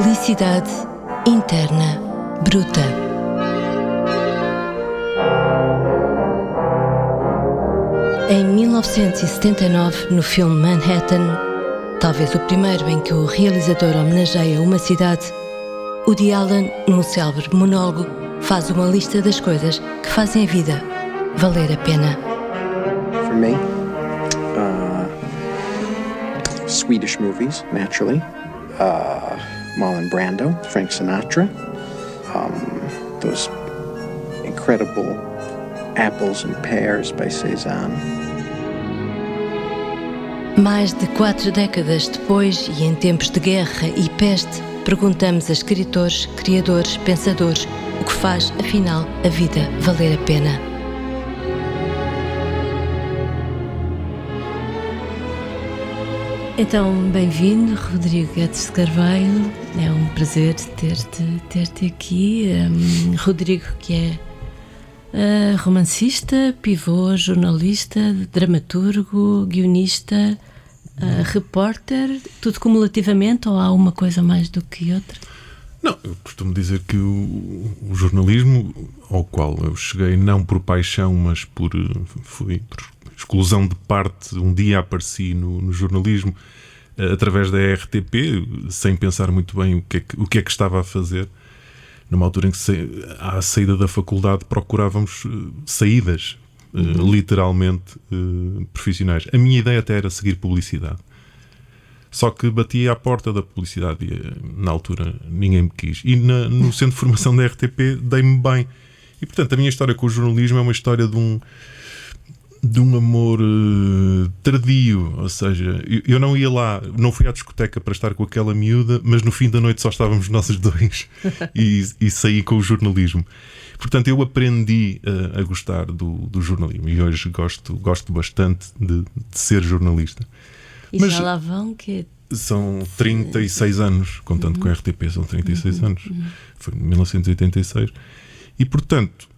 Felicidade interna bruta. Em 1979, no filme Manhattan, talvez o primeiro em que o realizador homenageia uma cidade, Woody Allen, num célebre monólogo, faz uma lista das coisas que fazem a vida valer a pena. For me, Swedish movies, naturally. Marlon Brando, Frank Sinatra. Those incredible apples and pears by Cézanne. Mais de 4 décadas depois, e em tempos de guerra e peste, perguntamos a escritores, criadores, pensadores o que faz, afinal, a vida valer a pena. Então, bem-vindo, Rodrigo Guedes de Carvalho. É um prazer ter-te aqui. Rodrigo, que é romancista, pivô, jornalista, dramaturgo, guionista, repórter, tudo cumulativamente, ou há uma coisa mais do que outra? Não, eu costumo dizer que o jornalismo, ao qual eu cheguei não por paixão, mas por exclusão de parte, um dia apareci no jornalismo através da RTP, sem pensar muito bem o que é que estava a fazer. Numa altura em que, à saída da faculdade, procurávamos saídas, literalmente, profissionais. A minha ideia até era seguir publicidade. Só que bati à porta da publicidade e, na altura, ninguém me quis. E no centro de formação da RTP dei-me bem. E, portanto, a minha história com o jornalismo é uma história de um amor tardio. Ou seja, eu não ia lá, não fui à discoteca para estar com aquela miúda, mas no fim da noite só estávamos nós dois e saí com o jornalismo. Portanto, eu aprendi a gostar do jornalismo e hoje gosto bastante de ser jornalista. E mas já lá vão que... São 36 anos, contando com a RTP, são 36 anos. Foi em 1986. E, portanto,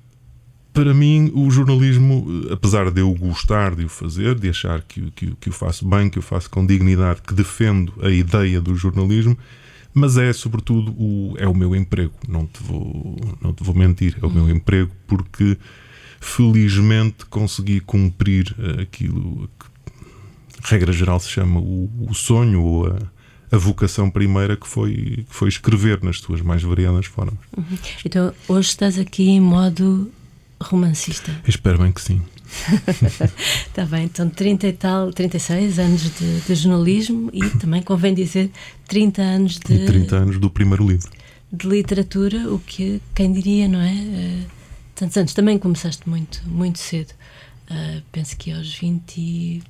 para mim, o jornalismo, apesar de eu gostar de o fazer, de achar que o faço bem, que o faço com dignidade, que defendo a ideia do jornalismo, mas é, sobretudo, o meu emprego. Não te vou mentir, é o meu emprego, porque, felizmente, consegui cumprir aquilo que, regra geral, se chama o sonho ou a vocação primeira, que foi escrever nas suas mais variadas formas. Então, hoje estás aqui em modo romancista? Espero bem que sim. Está bem, então 36 anos de jornalismo e também convém dizer 30 anos de... E 30 anos do primeiro livro. De literatura, o que quem diria, não é? Tantos anos, também começaste muito, muito cedo. Penso que aos 20.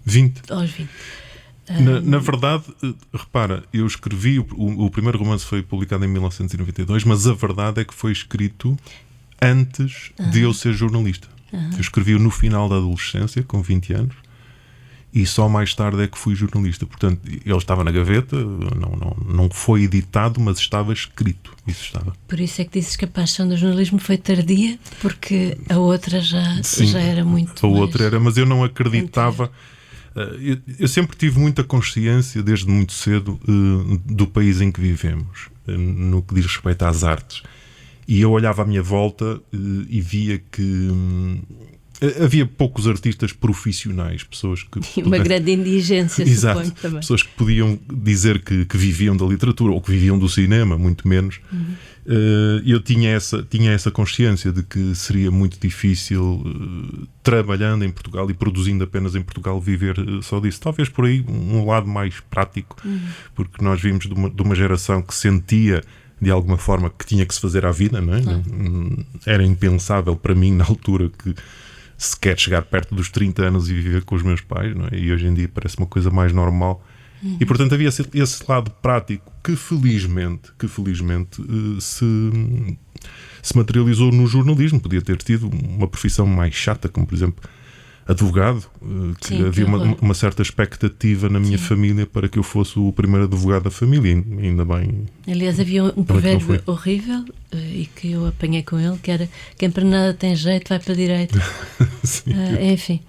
Aos 20. Na verdade, repara, eu escrevi, o primeiro romance foi publicado em 1992, mas a verdade é que foi escrito antes de eu ser jornalista. Eu escrevi-o no final da adolescência, com 20 anos, e só mais tarde é que fui jornalista. Portanto, ele estava na gaveta, não foi editado, mas estava escrito. Isso estava. Por isso é que dizes que a paixão do jornalismo foi tardia, porque a outra já era muito. A outra era, mas eu não acreditava. Eu sempre tive muita consciência, desde muito cedo, do país em que vivemos, no que diz respeito às artes. E eu olhava à minha volta e via que havia poucos artistas profissionais, pessoas que... Uma grande indigência, exato, suponho, também. Pessoas que podiam dizer que viviam da literatura ou que viviam do cinema, muito menos. Eu tinha essa consciência de que seria muito difícil, trabalhando em Portugal e produzindo apenas em Portugal, viver só disso. Talvez por aí um lado mais prático, porque nós vimos de uma geração que sentia de alguma forma que tinha que se fazer à vida, não é? Era impensável para mim na altura que se quer chegar perto dos 30 anos e viver com os meus pais, não é? E hoje em dia parece uma coisa mais normal. E portanto havia esse lado prático que felizmente se materializou no jornalismo. Podia ter tido uma profissão mais chata, como por exemplo advogado, que sim, havia uma certa expectativa na minha família para que eu fosse o primeiro advogado da família, ainda bem. Aliás, havia um provérbio horrível e que eu apanhei com ele, que era: quem para nada tem jeito vai para a direita. Enfim.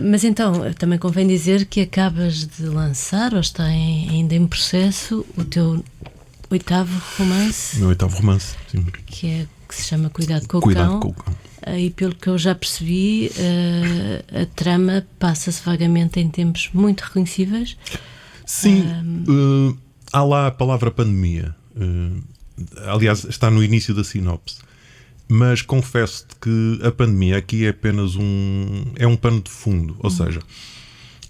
Mas então, também convém dizer que acabas de lançar, ou está ainda em processo, o teu 8º romance. O meu 8º romance, sim. Que se chama Cuidado com o Cuidado Cão. com o Cão. E pelo que eu já percebi, a trama passa-se vagamente em tempos muito reconhecíveis. Sim, há lá a palavra pandemia. Aliás, está no início da sinopse. Mas confesso-te que a pandemia aqui é apenas um pano de fundo. Ou seja,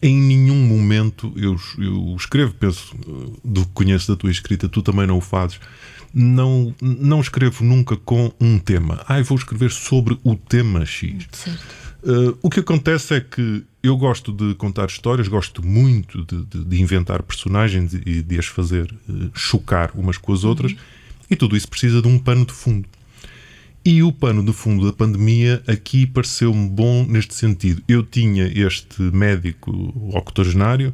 em nenhum momento eu escrevo, penso, do que conheço da tua escrita, tu também não o fazes. Não escrevo nunca com um tema. Eu vou escrever sobre o tema X. O que acontece é que eu gosto de contar histórias, gosto muito de inventar personagens e de as fazer chocar umas com as outras, e tudo isso precisa de um pano de fundo. E o pano de fundo da pandemia aqui pareceu-me bom neste sentido. Eu tinha este médico octogenário,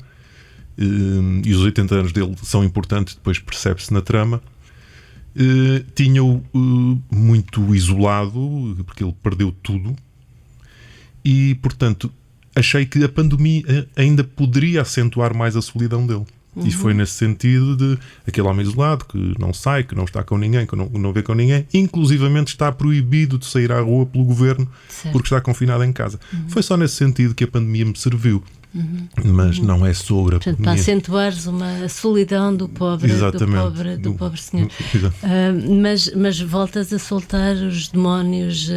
e os 80 anos dele são importantes, depois percebe-se na trama. Tinha-o muito isolado, porque ele perdeu tudo, e portanto achei que a pandemia ainda poderia acentuar mais a solidão dele. E foi nesse sentido de aquele homem isolado que não sai, que não está com ninguém, que não vê com ninguém, inclusivamente está proibido de sair à rua pelo governo, porque está confinado em casa. Foi só nesse sentido que a pandemia me serviu. Mas não é sobre a Portanto, para acentuares a solidão do pobre senhor. Mas voltas a soltar os demónios,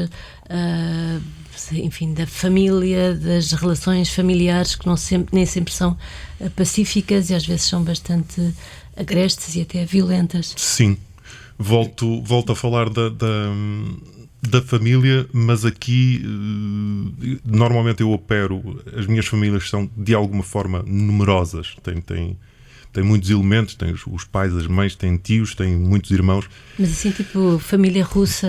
enfim, da família, das relações familiares, que nem sempre são pacíficas e às vezes são bastante agrestes e até violentas. Sim, volto a falar da família, mas aqui normalmente eu opero, as minhas famílias são de alguma forma numerosas, tem muitos elementos, tem os pais, as mães, tem tios, tem muitos irmãos. Mas assim, tipo família russa.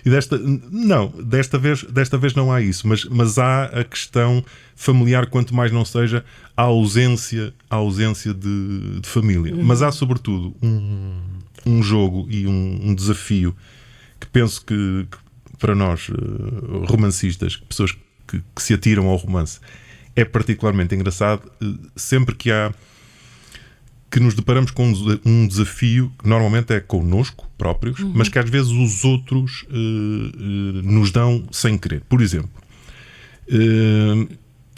E desta vez não há isso, mas há a questão familiar, quanto mais não seja a ausência de família. Mas há sobretudo um jogo e um desafio que penso que para nós, romancistas, pessoas que se atiram ao romance, é particularmente engraçado sempre que nos deparamos com um desafio que normalmente é connosco próprios, mas que às vezes os outros nos dão sem querer. Por exemplo,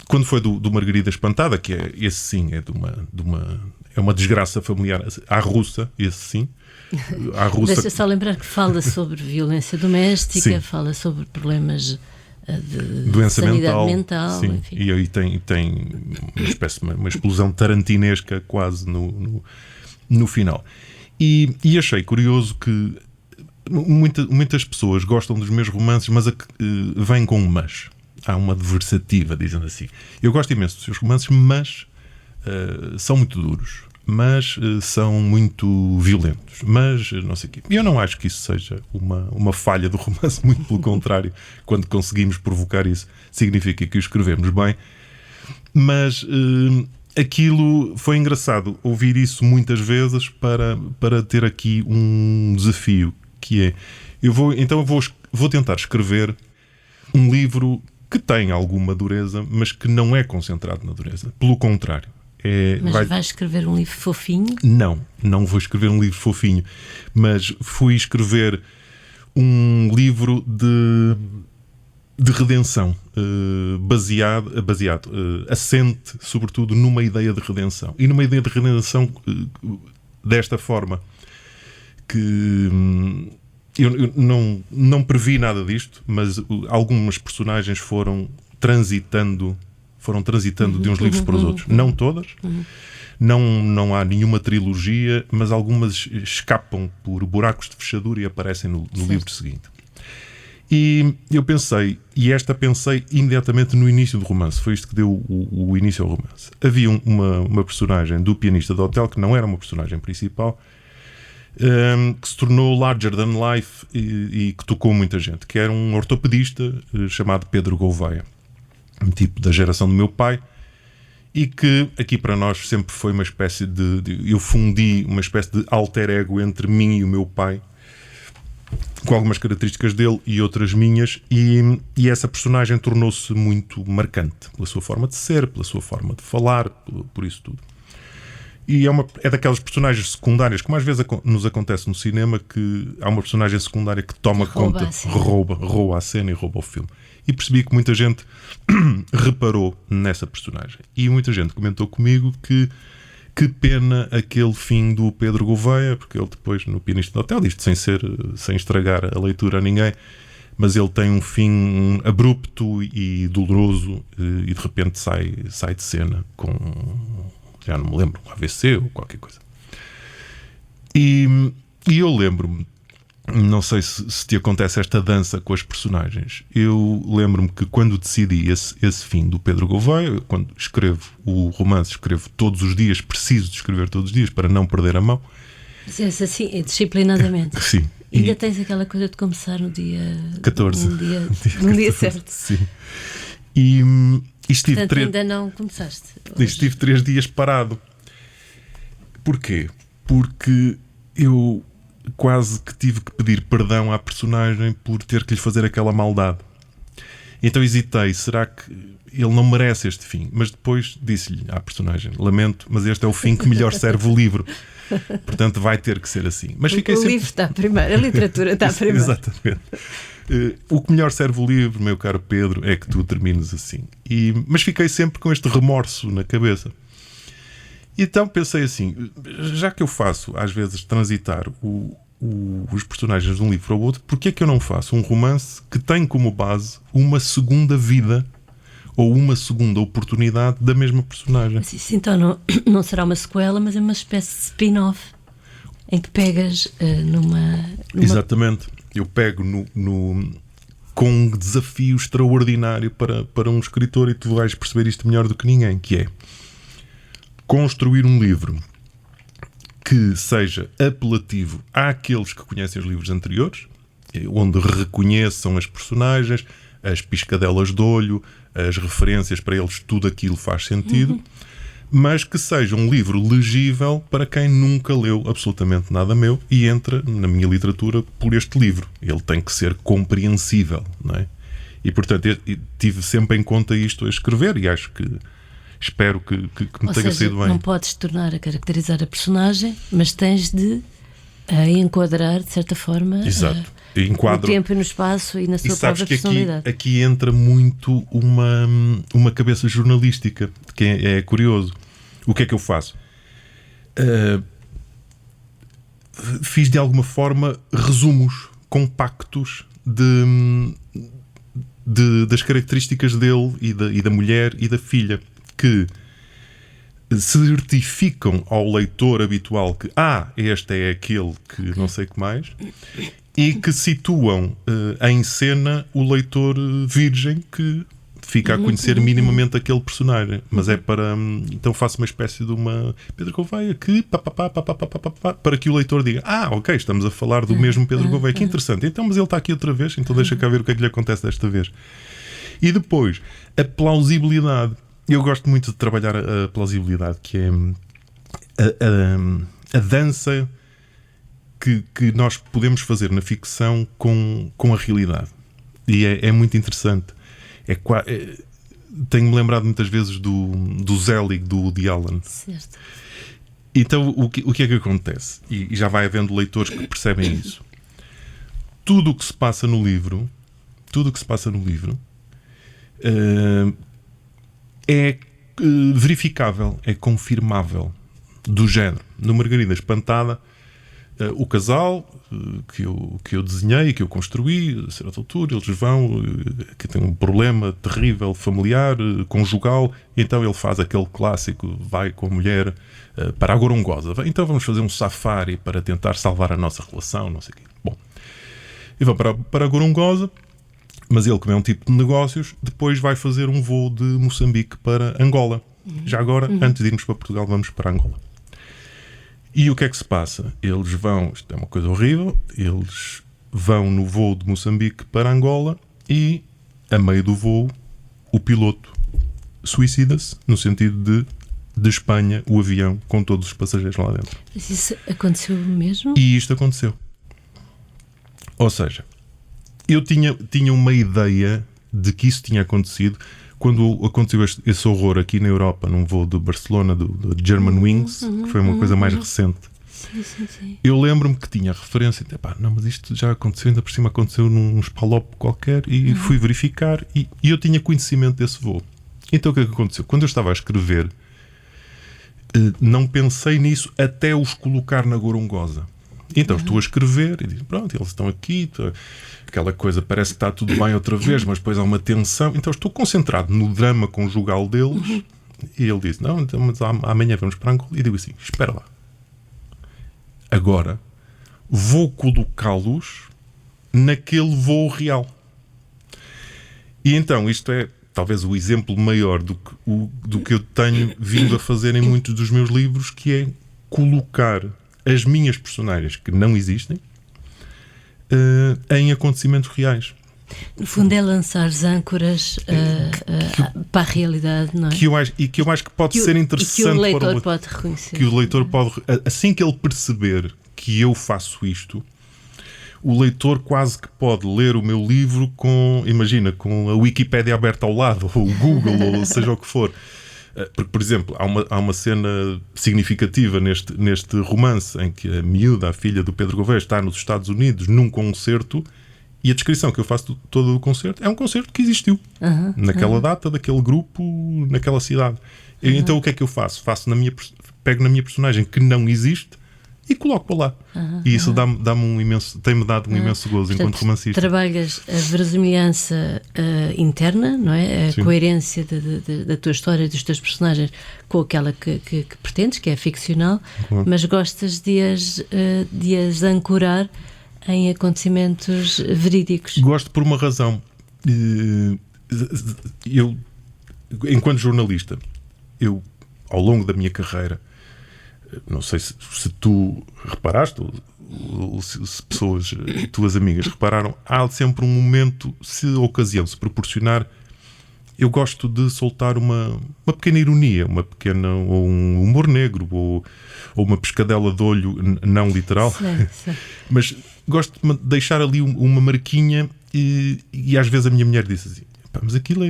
quando foi do Margarida Espantada, que esse sim é uma desgraça familiar à russa, esse sim. Deixa só lembrar que fala sobre violência doméstica, sim. Fala sobre problemas de doença sanidade mental, sim. Enfim. E aí tem uma espécie de uma explosão tarantinesca quase no final. E achei curioso que muitas pessoas gostam dos meus romances, mas vêm com um mas. Há uma adversativa, dizendo assim. Eu gosto imenso dos seus romances, mas são muito duros, mas são muito violentos, mas não sei o quê. E eu não acho que isso seja uma falha do romance, muito pelo contrário. Quando conseguimos provocar isso, significa que o escrevemos bem. Mas aquilo foi engraçado, ouvir isso muitas vezes para ter aqui um desafio, que é, eu vou tentar escrever um livro que tem alguma dureza, mas que não é concentrado na dureza. Pelo contrário. Mas vais escrever um livro fofinho? Não vou escrever um livro fofinho, mas fui escrever um livro de redenção, assente sobretudo numa ideia de redenção, e numa ideia de redenção desta forma, que eu não previ nada disto, mas algumas personagens foram transitando de uns livros para os outros. Não todas. Não há nenhuma trilogia, mas algumas escapam por buracos de fechadura e aparecem no livro seguinte. E eu pensei imediatamente no início do romance. Foi isto que deu o início ao romance. Havia uma personagem do pianista do hotel, que não era uma personagem principal, que se tornou larger than life e que tocou muita gente, que era um ortopedista chamado Pedro Gouveia, um tipo da geração do meu pai, e que aqui para nós sempre foi uma espécie eu fundi uma espécie de alter ego entre mim e o meu pai, com algumas características dele e outras minhas, e essa personagem tornou-se muito marcante pela sua forma de ser, pela sua forma de falar, por isso tudo. E é daquelas personagens secundárias, como às vezes nos acontece no cinema, que há uma personagem secundária que toma conta, rouba a cena e rouba o filme. E percebi que muita gente reparou nessa personagem. E muita gente comentou comigo que pena aquele fim do Pedro Gouveia, porque ele depois no Pianista do Hotel, isto sem estragar a leitura a ninguém, mas ele tem um fim abrupto e doloroso e de repente sai de cena com, já não me lembro, um AVC ou qualquer coisa. E eu lembro-me, não sei se te acontece esta dança com as personagens, eu lembro-me que quando decidi esse fim do Pedro Gouveia, quando escrevo o romance, escrevo todos os dias, preciso de escrever todos os dias para não perder a mão. Mas é assim, disciplinadamente. Sim. Ainda tens aquela coisa de começar no dia 14. Num dia certo. Sim. E estive portanto, ainda não começaste. Estive 3 dias parado. Porquê? Porque eu quase que tive que pedir perdão à personagem por ter que lhe fazer aquela maldade. Então hesitei, será que ele não merece este fim? Mas depois disse-lhe à personagem, lamento, mas este é o fim que melhor serve o livro. Portanto vai ter que ser assim. Mas fiquei o livro está primeiro, a literatura está primeiro. Exatamente. O que melhor serve o livro, meu caro Pedro, é que tu termines assim. Mas fiquei sempre com este remorso na cabeça. Então pensei assim, já que eu faço às vezes transitar os personagens de um livro para o outro, porquê é que eu não faço um romance que tem como base uma segunda vida ou uma segunda oportunidade da mesma personagem? Sim, então não será uma sequela, mas é uma espécie de spin-off em que pegas numa... Exatamente. Eu pego com um desafio extraordinário para um escritor, e tu vais perceber isto melhor do que ninguém, que é construir um livro que seja apelativo àqueles que conhecem os livros anteriores, onde reconheçam as personagens, as piscadelas de olho, as referências, para eles tudo aquilo faz sentido, mas que seja um livro legível para quem nunca leu absolutamente nada meu e entra na minha literatura por este livro. Ele tem que ser compreensível, não é? E portanto eu tive sempre em conta isto a escrever, e espero que me tenha sido bem. Não podes tornar a caracterizar a personagem, mas tens de enquadrar de certa forma no tempo e no espaço e na sua própria personalidade. Aqui entra muito uma cabeça jornalística, que é curioso. O que é que eu faço? Fiz de alguma forma resumos compactos das características dele e da mulher e da filha, que certificam ao leitor habitual que este é aquele que não sei o que mais, e que situam em cena o leitor virgem que fica a conhecer minimamente aquele personagem. Mas é para... Então faço uma espécie de uma Pedro Gouveia que... para que o leitor diga ok, estamos a falar do mesmo Pedro Gouveia. Que interessante. Então, mas ele está aqui outra vez, então deixa cá ver o que é que lhe acontece desta vez. E depois, a plausibilidade. Eu gosto muito de trabalhar a plausibilidade, que é a dança que nós podemos fazer na ficção com a realidade. E é muito interessante. Tenho-me lembrado muitas vezes do Zelig, do Woody Allen. Certo. Então o que é que acontece? E já vai havendo leitores que percebem isso. Tudo o que se passa no livro é verificável, é confirmável, do género. No Margarida Espantada, o casal que eu desenhei, que eu construí, a certa altura, eles vão, que tem um problema terrível familiar, conjugal, então ele faz aquele clássico, vai com a mulher para a Gorongosa. Então vamos fazer um safari para tentar salvar a nossa relação, não sei o quê. Bom, e vão para a Gorongosa, mas ele, como é um tipo de negócios, depois vai fazer um voo de Moçambique para Angola. Já agora, antes de irmos para Portugal, vamos para Angola. E o que é que se passa? Eles vão, isto é uma coisa horrível, eles vão no voo de Moçambique para Angola e, a meio do voo, o piloto suicida-se, no sentido de Espanha, o avião com todos os passageiros lá dentro. Mas isso aconteceu mesmo? E isto aconteceu. Ou seja, eu tinha uma ideia de que isso tinha acontecido quando aconteceu esse horror aqui na Europa, num voo de Barcelona, do Germanwings, que foi uma coisa mais recente, Sim. eu lembro-me que tinha referência, não, mas isto já aconteceu, ainda por cima aconteceu num espalope qualquer, e fui verificar, e eu tinha conhecimento desse voo. Então o que é que aconteceu? Quando eu estava a escrever, não pensei nisso até os colocar na Gorongosa. Então estou a escrever e digo, pronto, eles estão aqui, aquela coisa parece que está tudo bem outra vez, mas depois há uma tensão. Então estou concentrado no drama conjugal deles. E ele diz, não, então, mas amanhã vamos para Angola. E digo assim, espera lá, agora vou colocá-los naquele voo real. E então isto é talvez o exemplo maior do que eu tenho vindo a fazer em muitos dos meus livros, que é colocar as minhas personagens que não existem em acontecimentos reais. No fundo é lançar as âncoras para a realidade, não é? Que eu acho que pode ser interessante, e que o leitor pode reconhecer. Que o leitor pode, assim que ele perceber que eu faço isto, o leitor quase que pode ler o meu livro com a Wikipédia aberta ao lado, ou o Google, ou seja o que for. Porque, por exemplo, há uma cena significativa neste romance em que a miúda, a filha do Pedro Gouveia, está nos Estados Unidos num concerto, e a descrição que eu faço todo do concerto é um concerto que existiu naquela data, daquele grupo, naquela cidade. Então o que é que eu faço? Pego na minha personagem que não existe e coloco-a lá. E isso tem-me dado um imenso gozo. Portanto, enquanto romancista. Trabalhas a verosimilhança interna, não é? A coerência da tua história, dos teus personagens, com aquela que pretendes, que é ficcional, mas gostas de as ancorar em acontecimentos verídicos. Gosto por uma razão. Eu, enquanto jornalista, ao longo da minha carreira, não sei se tu reparaste, ou se pessoas, tuas amigas repararam, há sempre um momento, se a ocasião se proporcionar, eu gosto de soltar uma pequena ironia, ou um humor negro, ou uma pescadela de olho, não literal, Sim. mas gosto de deixar ali uma marquinha, e às vezes a minha mulher disse assim, mas aquilo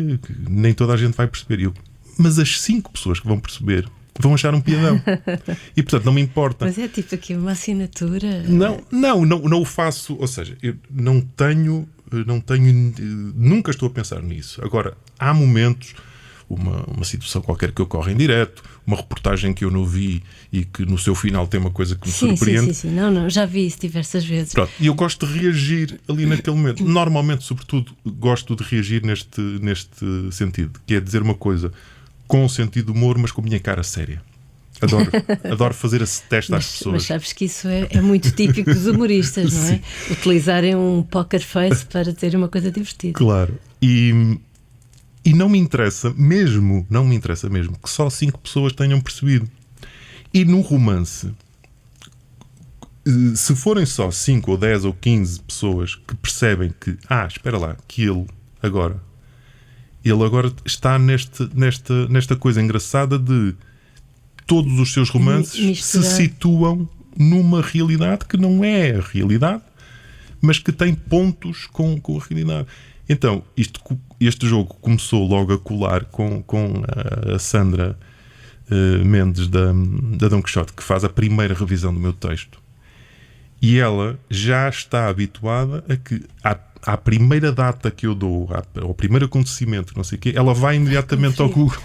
nem toda a gente vai perceber. Mas as 5 pessoas que vão perceber vão achar um piadão. E portanto não me importa. Mas é tipo aqui uma assinatura. Não o faço. Ou seja, eu não tenho, nunca estou a pensar nisso. Agora, há momentos, uma situação qualquer que ocorre em direto, uma reportagem que eu não vi e que no seu final tem uma coisa que me surpreende. Sim. Não, já vi isso diversas vezes. Pronto, e eu gosto de reagir ali naquele momento. Normalmente, sobretudo, gosto de reagir neste sentido, que é dizer uma coisa com sentido de humor, mas com a minha cara séria. Adoro fazer esse teste às pessoas. Mas sabes que isso é muito típico dos humoristas, não é? Utilizarem um poker face para ter uma coisa divertida. Claro. E não me interessa mesmo que só 5 pessoas tenham percebido. E no romance, se forem só 5 ou 10 ou 15 pessoas que percebem que, espera lá, que ele agora está nesta coisa engraçada de todos os seus romances se situam numa realidade que não é a realidade, mas que tem pontos com a realidade. Então, este jogo começou logo a colar com a Sandra Mendes da Dom Quixote, que faz a primeira revisão do meu texto. E ela já está habituada a que à primeira data que eu dou, ao primeiro acontecimento, não sei o quê, ela vai imediatamente ao Google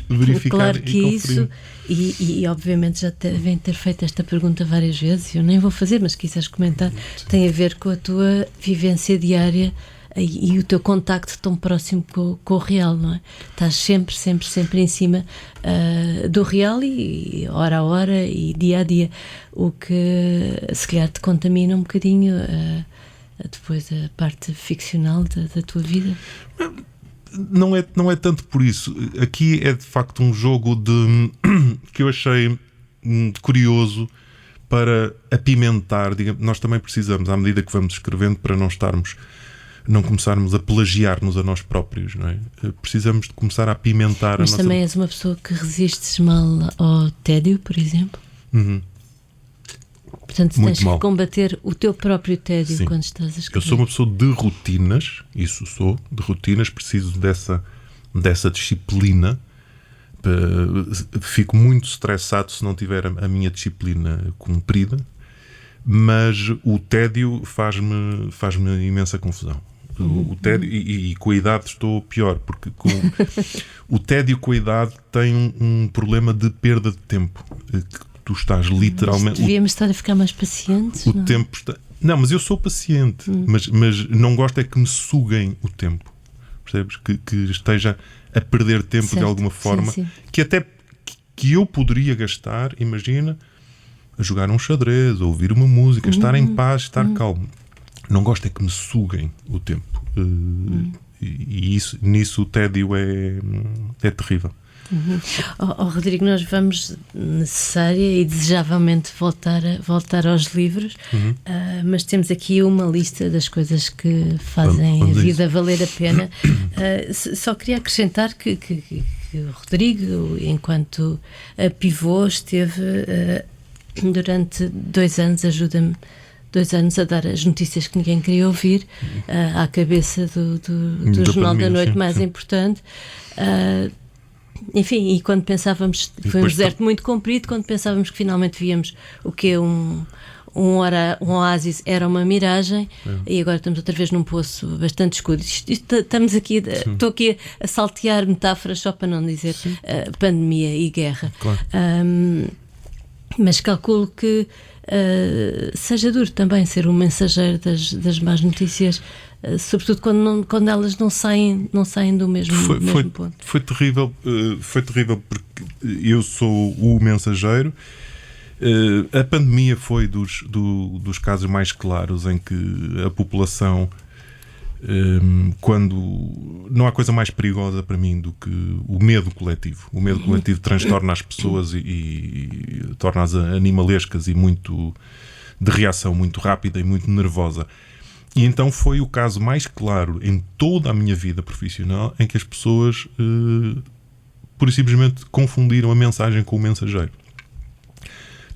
verificar. Claro que e isso, e obviamente já devem ter feito esta pergunta várias vezes, eu nem vou fazer, mas quiseres comentar, tem a ver com a tua vivência diária e o teu contacto tão próximo com o real, não é? Estás sempre em cima do real, e hora a hora e dia a dia, o que se calhar te contamina um bocadinho depois a parte ficcional da tua vida. Não é tanto por isso. Aqui é de facto um jogo que eu achei curioso para apimentar. Digamos, nós também precisamos, à medida que vamos escrevendo, para não começarmos a plagiar-nos a nós próprios, não é? Precisamos de começar a apimentar. Mas também és uma pessoa que resistes mal ao tédio, por exemplo? Portanto, tens que combater o teu próprio tédio. Sim. Quando estás a escrever. Eu sou uma pessoa de rotinas, preciso dessa disciplina. Fico muito estressado se não tiver a minha disciplina cumprida, mas o tédio faz-me imensa confusão. O tédio, e com a idade estou pior, porque o tédio com a idade tem um problema de perda de tempo, que tu estás literalmente... Mas devíamos estar a ficar mais pacientes. O tempo está... Não, mas eu sou paciente, mas não gosto é que me suguem o tempo, percebes? Que esteja a perder tempo, certo, de alguma forma, sim. Que até que eu poderia gastar, imagina, a jogar um xadrez, a ouvir uma música, estar em paz, estar calmo. Não gosto é que me suguem o tempo. E nisso o tédio é terrível. Rodrigo, nós vamos necessária e desejavelmente voltar aos livros, mas temos aqui uma lista das coisas que fazem a vida valer a pena. Só queria acrescentar que o Rodrigo, enquanto pivô, esteve durante 2 anos, ajuda-me, 2 anos a dar as notícias que ninguém queria ouvir, à cabeça do Jornal da Noite mais importante. Enfim, e quando pensávamos, foi um deserto muito comprido, quando pensávamos que finalmente víamos o que é um oásis, era uma miragem, e agora estamos outra vez num poço bastante escuro. Estamos aqui, estou aqui a saltear metáforas só para não dizer pandemia e guerra. Claro. Mas calculo que seja duro também ser um mensageiro das más notícias, sobretudo quando elas não saem do mesmo ponto. Foi terrível porque eu sou o mensageiro. A pandemia foi dos casos mais claros em que a população, quando não há coisa mais perigosa para mim do que o medo coletivo. O medo coletivo transtorna as pessoas e torna-as animalescas e muito de reação muito rápida e muito nervosa. E então foi o caso mais claro em toda a minha vida profissional em que as pessoas pura e simplesmente confundiram a mensagem com o mensageiro.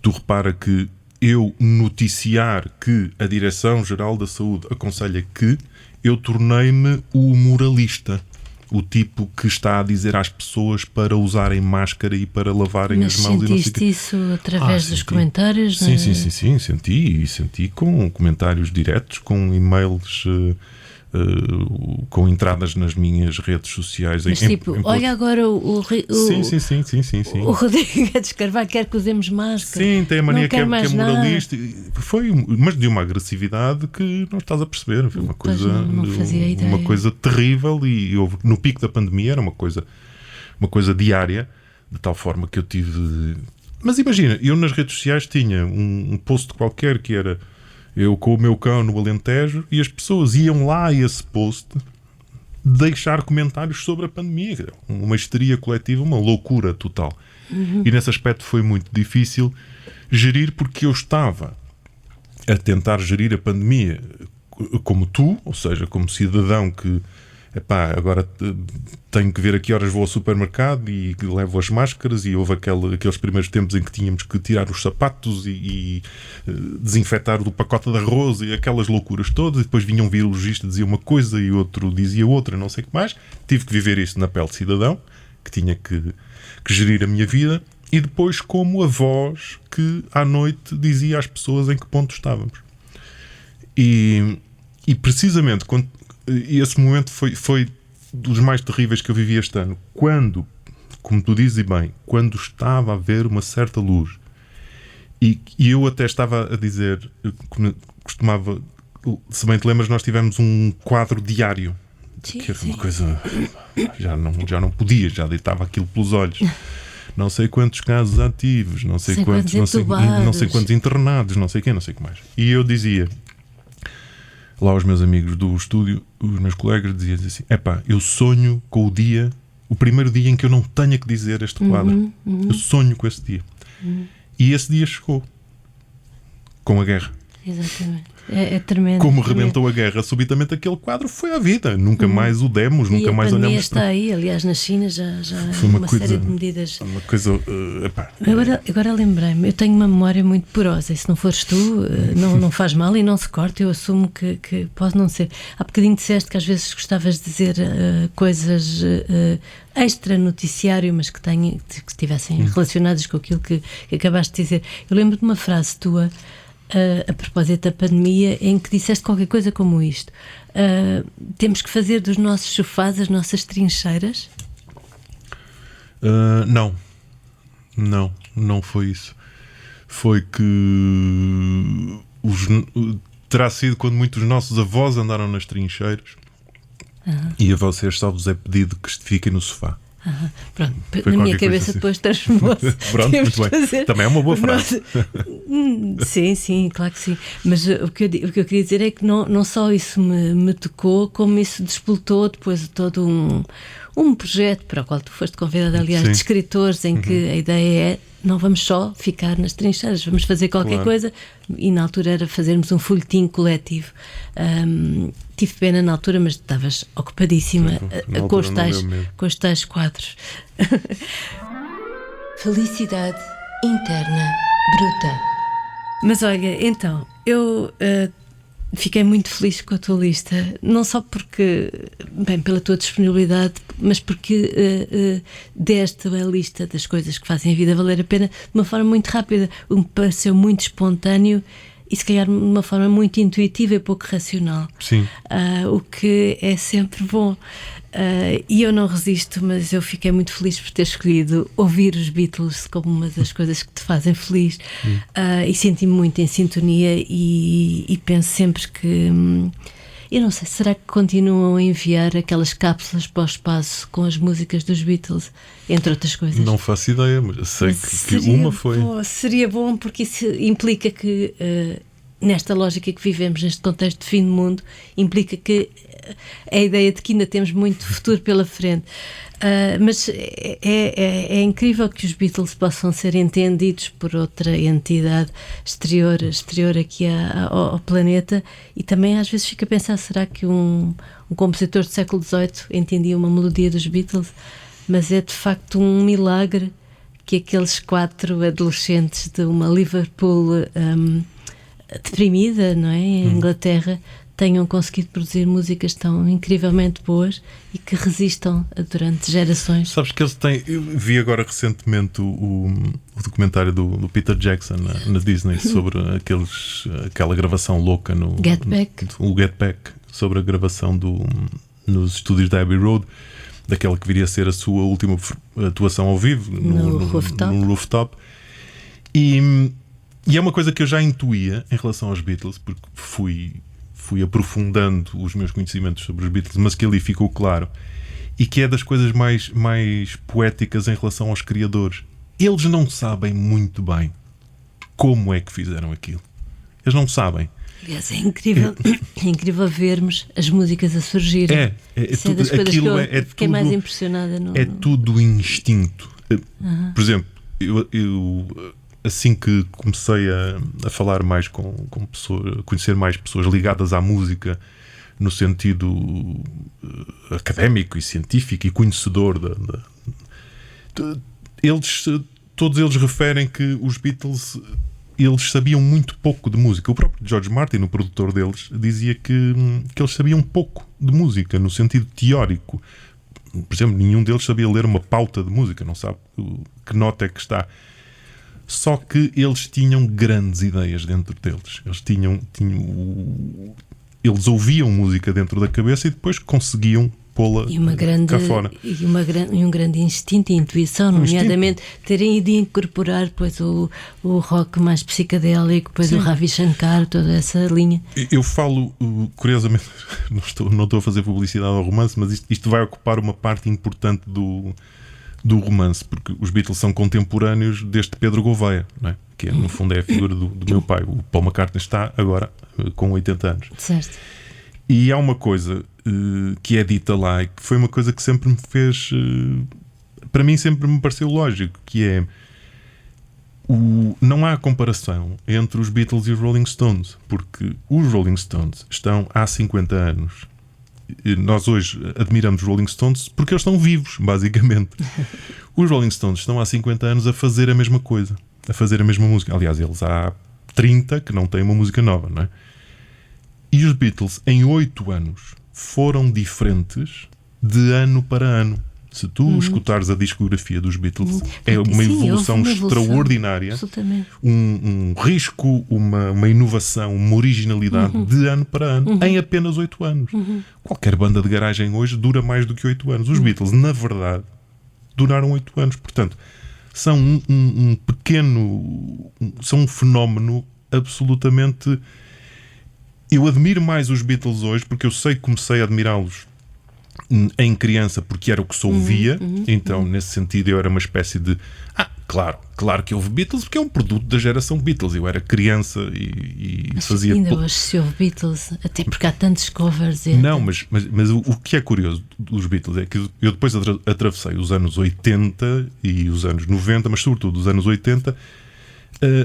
Tu repara que eu noticiar que a Direção-Geral da Saúde aconselha que, eu tornei-me o moralista, o tipo que está a dizer às pessoas para usarem máscara e para lavarem as mãos. Mas sentiste isso através dos comentários? Sim, senti com comentários diretos, com e-mails, com entradas nas minhas redes sociais. Mas olha agora o Sim. O Rodrigo Guedes Carvalho quer que usemos máscara. Sim, tem a mania que é moralista. Foi, mas de uma agressividade que não estás a perceber. Foi uma coisa, não fazia ideia. Uma coisa terrível, e houve, no pico da pandemia era uma coisa diária, de tal forma que eu tive... Mas imagina, eu nas redes sociais tinha um post qualquer que era eu com o meu cão no Alentejo, e as pessoas iam lá a esse post deixar comentários sobre a pandemia. Uma histeria coletiva, uma loucura total. E nesse aspecto foi muito difícil gerir, porque eu estava a tentar gerir a pandemia como tu, ou seja, como cidadão que agora tenho que ver a que horas vou ao supermercado e levo as máscaras, e houve aqueles primeiros tempos em que tínhamos que tirar os sapatos e desinfetar do pacote de arroz e aquelas loucuras todas, e depois vinha um virologista, dizia uma coisa e outro dizia outra, não sei o que mais. Tive que viver isso na pele de cidadão, que tinha que gerir a minha vida, e depois como a voz que à noite dizia às pessoas em que ponto estávamos. E precisamente quando esse momento foi dos mais terríveis que eu vivi este ano, quando, como tu dizes bem, quando estava a haver uma certa luz, e eu até estava a dizer, costumava, se bem te lembras, nós tivemos um quadro diário, que era uma coisa, já não podia, já deitava aquilo pelos olhos. Não sei quantos casos ativos, não sei quantos internados, não sei quem, não sei o que mais. E eu dizia lá aos meus amigos do estúdio, os meus colegas, diziam assim: eu sonho com o primeiro dia em que eu não tenha que dizer este quadro. Eu sonho com esse dia. E esse dia chegou com a guerra. exatamente. É tremendo. Como rebentou a guerra, subitamente aquele quadro foi à vida. Nunca mais o demos, nunca mais olhamos. olhamos. Está aí, aliás, na China já foi uma série de medidas. Uma coisa. Agora lembrei-me, eu tenho uma memória muito porosa, e se não fores tu, não faz mal e não se corta, eu assumo que pode não ser. Há bocadinho disseste que às vezes gostavas de dizer coisas extra noticiário, mas que estivessem relacionadas com aquilo que acabaste de dizer. Eu lembro de uma frase tua a propósito da pandemia, em que disseste qualquer coisa como isto: temos que fazer dos nossos sofás as nossas trincheiras? Não foi isso. Foi que terá sido quando muitos dos nossos avós andaram nas trincheiras, e a vocês só vos é pedido que fiquem no sofá. Pronto, na minha cabeça assim. Depois transformou-se. Pronto, muito bem. Também é uma boa frase. Sim, claro que sim. Mas o que eu queria dizer é que não só isso me tocou, como isso despoltou depois todo um projeto para o qual tu foste convidada, aliás, de escritores, em que a ideia é: não vamos só ficar nas trincheiras, vamos fazer qualquer coisa. E na altura era fazermos um folhetim coletivo. Tive pena na altura, mas estavas ocupadíssima com os tais quadros. Felicidade interna bruta. Mas olha, então, eu fiquei muito feliz com a tua lista, não só porque, bem, pela tua disponibilidade, mas porque deste a lista das coisas que fazem a vida valer a pena de uma forma muito rápida, o que me pareceu muito espontâneo e se calhar de uma forma muito intuitiva e pouco racional. Sim. O que é sempre bom. E eu não resisto, mas eu fiquei muito feliz por ter escolhido ouvir os Beatles como uma das coisas que te fazem feliz. E senti-me muito em sintonia e penso sempre que... eu não sei, será que continuam a enviar aquelas cápsulas para o espaço com as músicas dos Beatles, entre outras coisas? Não faço ideia, mas sei que uma foi. Seria bom, porque isso implica que, nesta lógica que vivemos, neste contexto de fim do mundo, implica que a ideia de que ainda temos muito futuro pela frente. Mas é incrível que os Beatles possam ser entendidos por outra entidade exterior aqui ao planeta, e também às vezes fico a pensar, será que um compositor do século XVIII entendia uma melodia dos Beatles? Mas é de facto um milagre que aqueles 4 adolescentes de uma Liverpool deprimida, não é, em Inglaterra, tenham conseguido produzir músicas tão incrivelmente boas e que resistam durante gerações. Sabes que eles têm... Eu vi agora recentemente o documentário do Peter Jackson na Disney sobre aquela gravação louca no Get Back. O Get Back, sobre a gravação nos estúdios da Abbey Road, daquela que viria a ser a sua última atuação ao vivo no rooftop. E é uma coisa que eu já intuía em relação aos Beatles, porque fui aprofundando os meus conhecimentos sobre os Beatles, mas que ali ficou claro, e que é das coisas mais poéticas em relação aos criadores. Eles não sabem muito bem como é que fizeram aquilo. Eles não sabem. Aliás, é incrível vermos as músicas a surgir. É tudo, das coisas que eu fiquei mais impressionada. Tudo instinto. Por exemplo, eu assim que comecei a falar mais com pessoas, a conhecer mais pessoas ligadas à música no sentido académico e científico e conhecedor todos eles referem que os Beatles, eles sabiam muito pouco de música. O próprio George Martin, o produtor deles, dizia que eles sabiam pouco de música no sentido teórico. Por exemplo, nenhum deles sabia ler uma pauta de música, não sabe que nota é que está. Só que eles tinham grandes ideias dentro deles. Eles ouviam música dentro da cabeça e depois conseguiam pô-la cá fora. E um grande instinto e intuição, nomeadamente terem ido incorporar depois o rock mais psicadélico, depois o Ravi Shankar, toda essa linha. Eu falo, curiosamente, não estou a fazer publicidade ao romance, mas isto vai ocupar uma parte importante do romance, porque os Beatles são contemporâneos deste Pedro Gouveia, não é? Que no fundo é a figura do meu pai. O Paul McCartney está agora com 80 anos. Certo. E há uma coisa que é dita lá e que foi uma coisa que sempre me fez, para mim sempre me pareceu lógico, que é não há comparação entre os Beatles e os Rolling Stones, porque os Rolling Stones estão há 50 anos. Nós hoje admiramos os Rolling Stones porque eles estão vivos, basicamente. Os Rolling Stones estão há 50 anos a fazer a mesma coisa, a fazer a mesma música. Aliás, eles há 30 que não têm uma música nova, não é? E os Beatles, em 8 anos, foram diferentes de ano para ano. Se tu escutares a discografia dos Beatles, é uma evolução extraordinária, um risco, uma inovação, uma originalidade de ano para ano, em apenas 8 anos. Qualquer banda de garagem hoje dura mais do que 8 anos. Os Beatles, na verdade, duraram 8 anos. Portanto, são um pequeno... são um fenómeno absolutamente... Eu admiro mais os Beatles hoje, porque eu sei que comecei a admirá-los em criança porque era o que se ouvia. Então nesse sentido eu era uma espécie de claro que houve Beatles porque é um produto da geração Beatles. Eu era criança e fazia... Ainda hoje se houve Beatles, até porque há tantos covers. Não, mas o que é curioso dos Beatles é que eu depois atravessei os anos 80 e os anos 90, mas sobretudo os anos 80,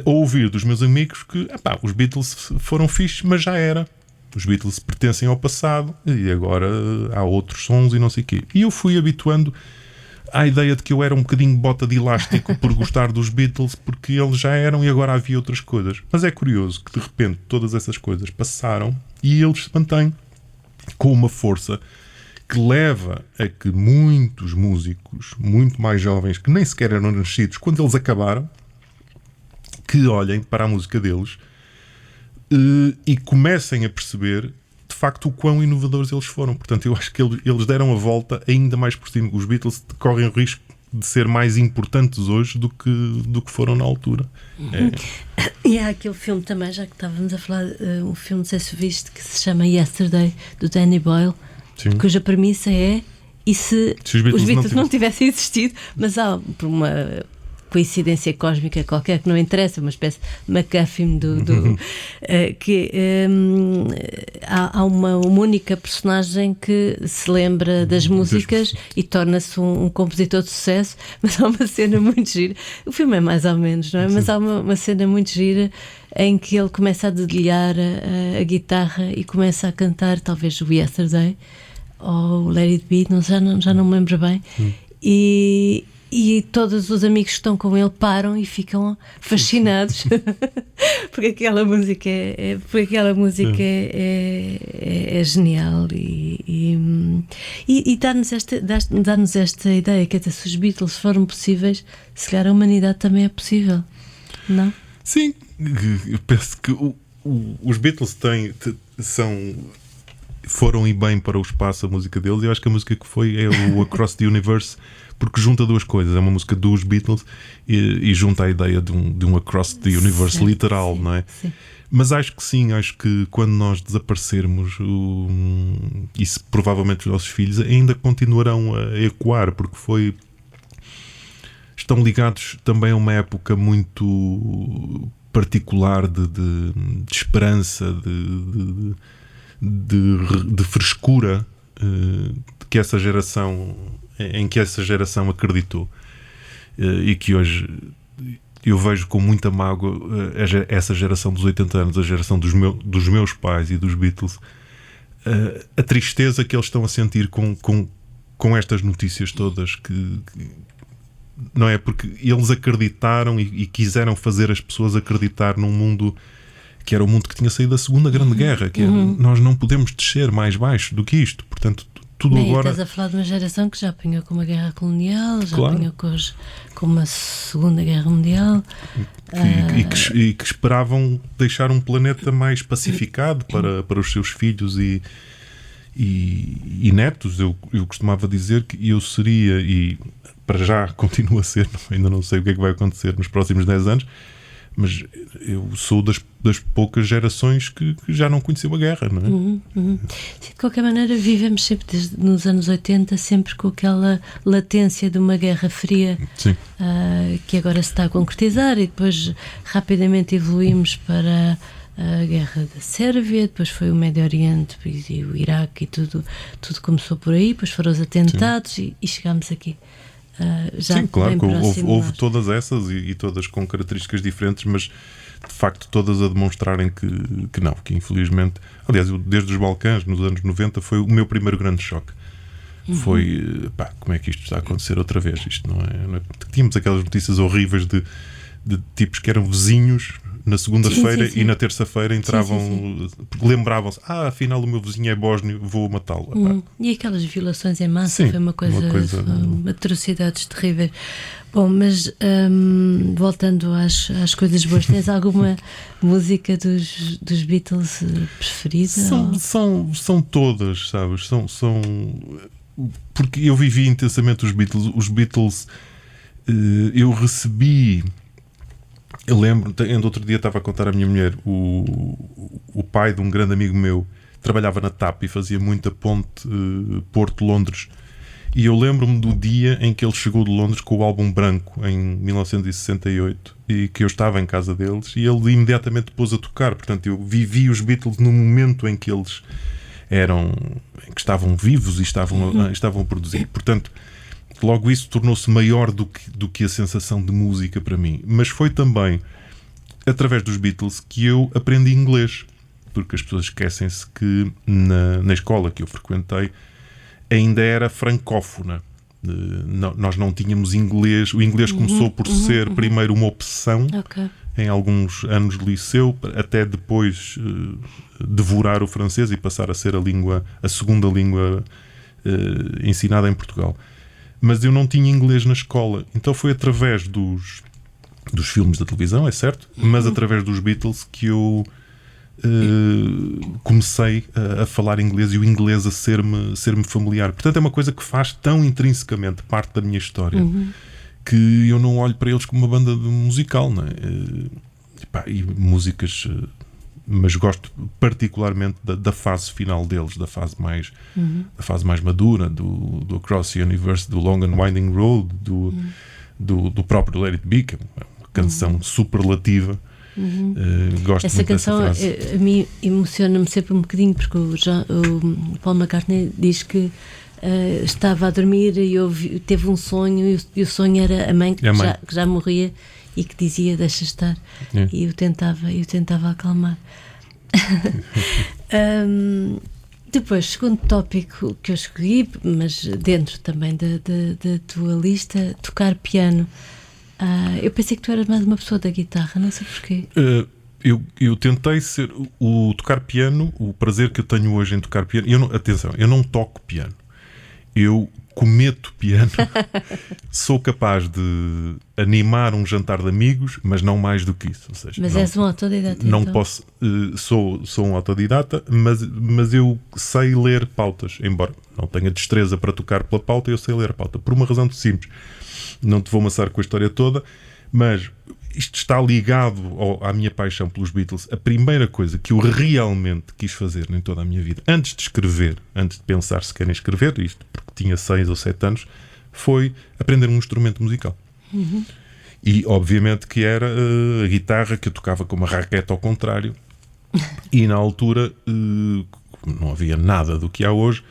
a ouvir dos meus amigos que os Beatles foram fixes, mas já era. Os Beatles pertencem ao passado e agora há outros sons e não sei o quê. E eu fui habituando à ideia de que eu era um bocadinho bota de elástico por gostar dos Beatles, porque eles já eram e agora havia outras coisas. Mas é curioso que de repente todas essas coisas passaram e eles se mantêm com uma força que leva a que muitos músicos muito mais jovens, que nem sequer eram nascidos quando eles acabaram, que olhem para a música deles e comecem a perceber de facto o quão inovadores eles foram. Portanto, eu acho que eles deram a volta ainda mais por cima. Os Beatles correm o risco de ser mais importantes hoje do que foram na altura. E há aquele filme também, já que estávamos a falar, um filme, não sei se viste, que se chama Yesterday, do Danny Boyle. Sim. Cuja premissa é e se os Beatles não tivessem existido, mas há por uma coincidência cósmica qualquer que não interessa, uma espécie de MacGuffin há uma única personagem que se lembra das músicas e torna-se um compositor de sucesso, mas há uma cena muito gira, o filme é mais ou menos, não é? Mas há uma cena muito gira em que ele começa a dedilhar a guitarra e começa a cantar talvez o Yesterday ou Let It Be, já não me lembro bem, e todos os amigos que estão com ele param e ficam fascinados porque aquela música é genial e dá-nos esta ideia que até se os Beatles foram possíveis, se calhar a humanidade também é possível, não? Sim, eu penso que os Beatles foram e bem para o espaço a música deles. Eu acho que a música que foi é o Across the Universe, porque junta duas coisas. É uma música dos Beatles e junta a ideia de um Across the Universe, sim, literal, sim, não é? Sim. Mas acho que quando nós desaparecermos, isso provavelmente os nossos filhos ainda continuarão a ecoar, porque estão ligados também a uma época muito particular de esperança, de frescura, em que essa geração acreditou, e que hoje eu vejo com muita mágoa essa geração dos 80 anos, a geração dos meus pais e dos Beatles, a tristeza que eles estão a sentir com estas notícias todas, que não é? Porque eles acreditaram e quiseram fazer as pessoas acreditar num mundo que era o mundo que tinha saído da Segunda Grande Guerra, que nós não podemos descer mais baixo do que isto. Portanto, tudo agora... Estás a falar de uma geração que já apanhou com uma guerra colonial, já apanhou com uma Segunda Guerra Mundial, e que esperavam deixar um planeta mais pacificado para os seus filhos e netos. Eu costumava dizer que eu seria, e para já continua a ser, ainda não sei o que é que vai acontecer nos próximos 10 anos, mas eu sou das poucas gerações que já não conheceu a guerra, não é? De qualquer maneira, vivemos sempre nos anos 80, sempre com aquela latência de uma guerra fria, que agora se está a concretizar, e depois rapidamente evoluímos para a guerra da Sérvia, depois foi o Médio Oriente e o Iraque, e tudo começou por aí, depois foram os atentados e chegámos aqui. já sim, claro, bem que próximo. houve todas essas e todas com características diferentes, mas de facto todas a demonstrarem que não, que infelizmente, aliás, desde os Balcãs, nos anos 90, foi o meu primeiro grande choque. Foi, como é que isto está a acontecer outra vez? Isto não é... Tínhamos aquelas notícias horríveis de tipos que eram vizinhos na segunda-feira e na terça-feira entravam, porque lembravam-se, afinal o meu vizinho é bósnio, vou matá-lo. E aquelas violações em massa, foi uma coisa atrocidades terríveis. Bom, mas voltando às coisas boas, tens alguma música dos Beatles preferida? São todas, sabes? São porque eu vivi intensamente os Beatles. Eu recebi. Eu lembro, ainda outro dia estava a contar à minha mulher, o pai de um grande amigo meu trabalhava na TAP e fazia muita ponte Porto-Londres. E eu lembro-me do dia em que ele chegou de Londres com o álbum branco, em 1968, e que eu estava em casa deles, e ele imediatamente pôs a tocar. Portanto, eu vivi os Beatles no momento em que eles em que estavam vivos e estavam a produzir. Portanto, logo isso tornou-se maior do que a sensação de música para mim. Mas foi também através dos Beatles que eu aprendi inglês, porque as pessoas esquecem-se que na escola que eu frequentei ainda era francófona. Nós não tínhamos inglês. O inglês começou por ser primeiro uma opção em alguns anos de liceu, até depois devorar o francês e passar a ser a segunda língua ensinada em Portugal. Mas eu não tinha inglês na escola, então foi através dos filmes da televisão, é certo, mas através dos Beatles que eu comecei a falar inglês e o inglês a ser-me familiar. Portanto, é uma coisa que faz tão intrinsecamente parte da minha história que eu não olho para eles como uma banda musical, não é? E músicas, mas gosto particularmente da fase final deles, da fase mais madura, do Across the Universe, do Long and Winding Road, do próprio Let It Be, que é uma canção superlativa. Gosto essa muito canção dessa frase. A mim emociona-me sempre um bocadinho, porque o Paul McCartney diz que estava a dormir e teve um sonho, e o sonho era a mãe que já morria e que dizia deixa estar, e eu tentava acalmar. Depois, segundo tópico que eu escolhi, mas dentro também da tua lista, tocar piano. Eu pensei que tu eras mais uma pessoa da guitarra, não sei porquê. Eu tentei ser tocar piano. O prazer que eu tenho hoje em tocar piano, eu não toco piano, eu cometo piano. Sou capaz de animar um jantar de amigos, mas não mais do que isso. Ou seja, mas és um autodidata. Não então. posso. Sou um autodidata, mas eu sei ler pautas, embora não tenha destreza para tocar pela pauta. Eu sei ler a pauta por uma razão muito simples. Não te vou amassar com a história toda, mas isto está ligado à minha paixão pelos Beatles. A primeira coisa que eu realmente quis fazer em toda a minha vida, antes de escrever, antes de pensar sequer em escrever, isto porque tinha 6 ou 7 anos, foi aprender um instrumento musical. E obviamente que era a guitarra, que eu tocava com uma raquete ao contrário. E na altura não havia nada do que há hoje.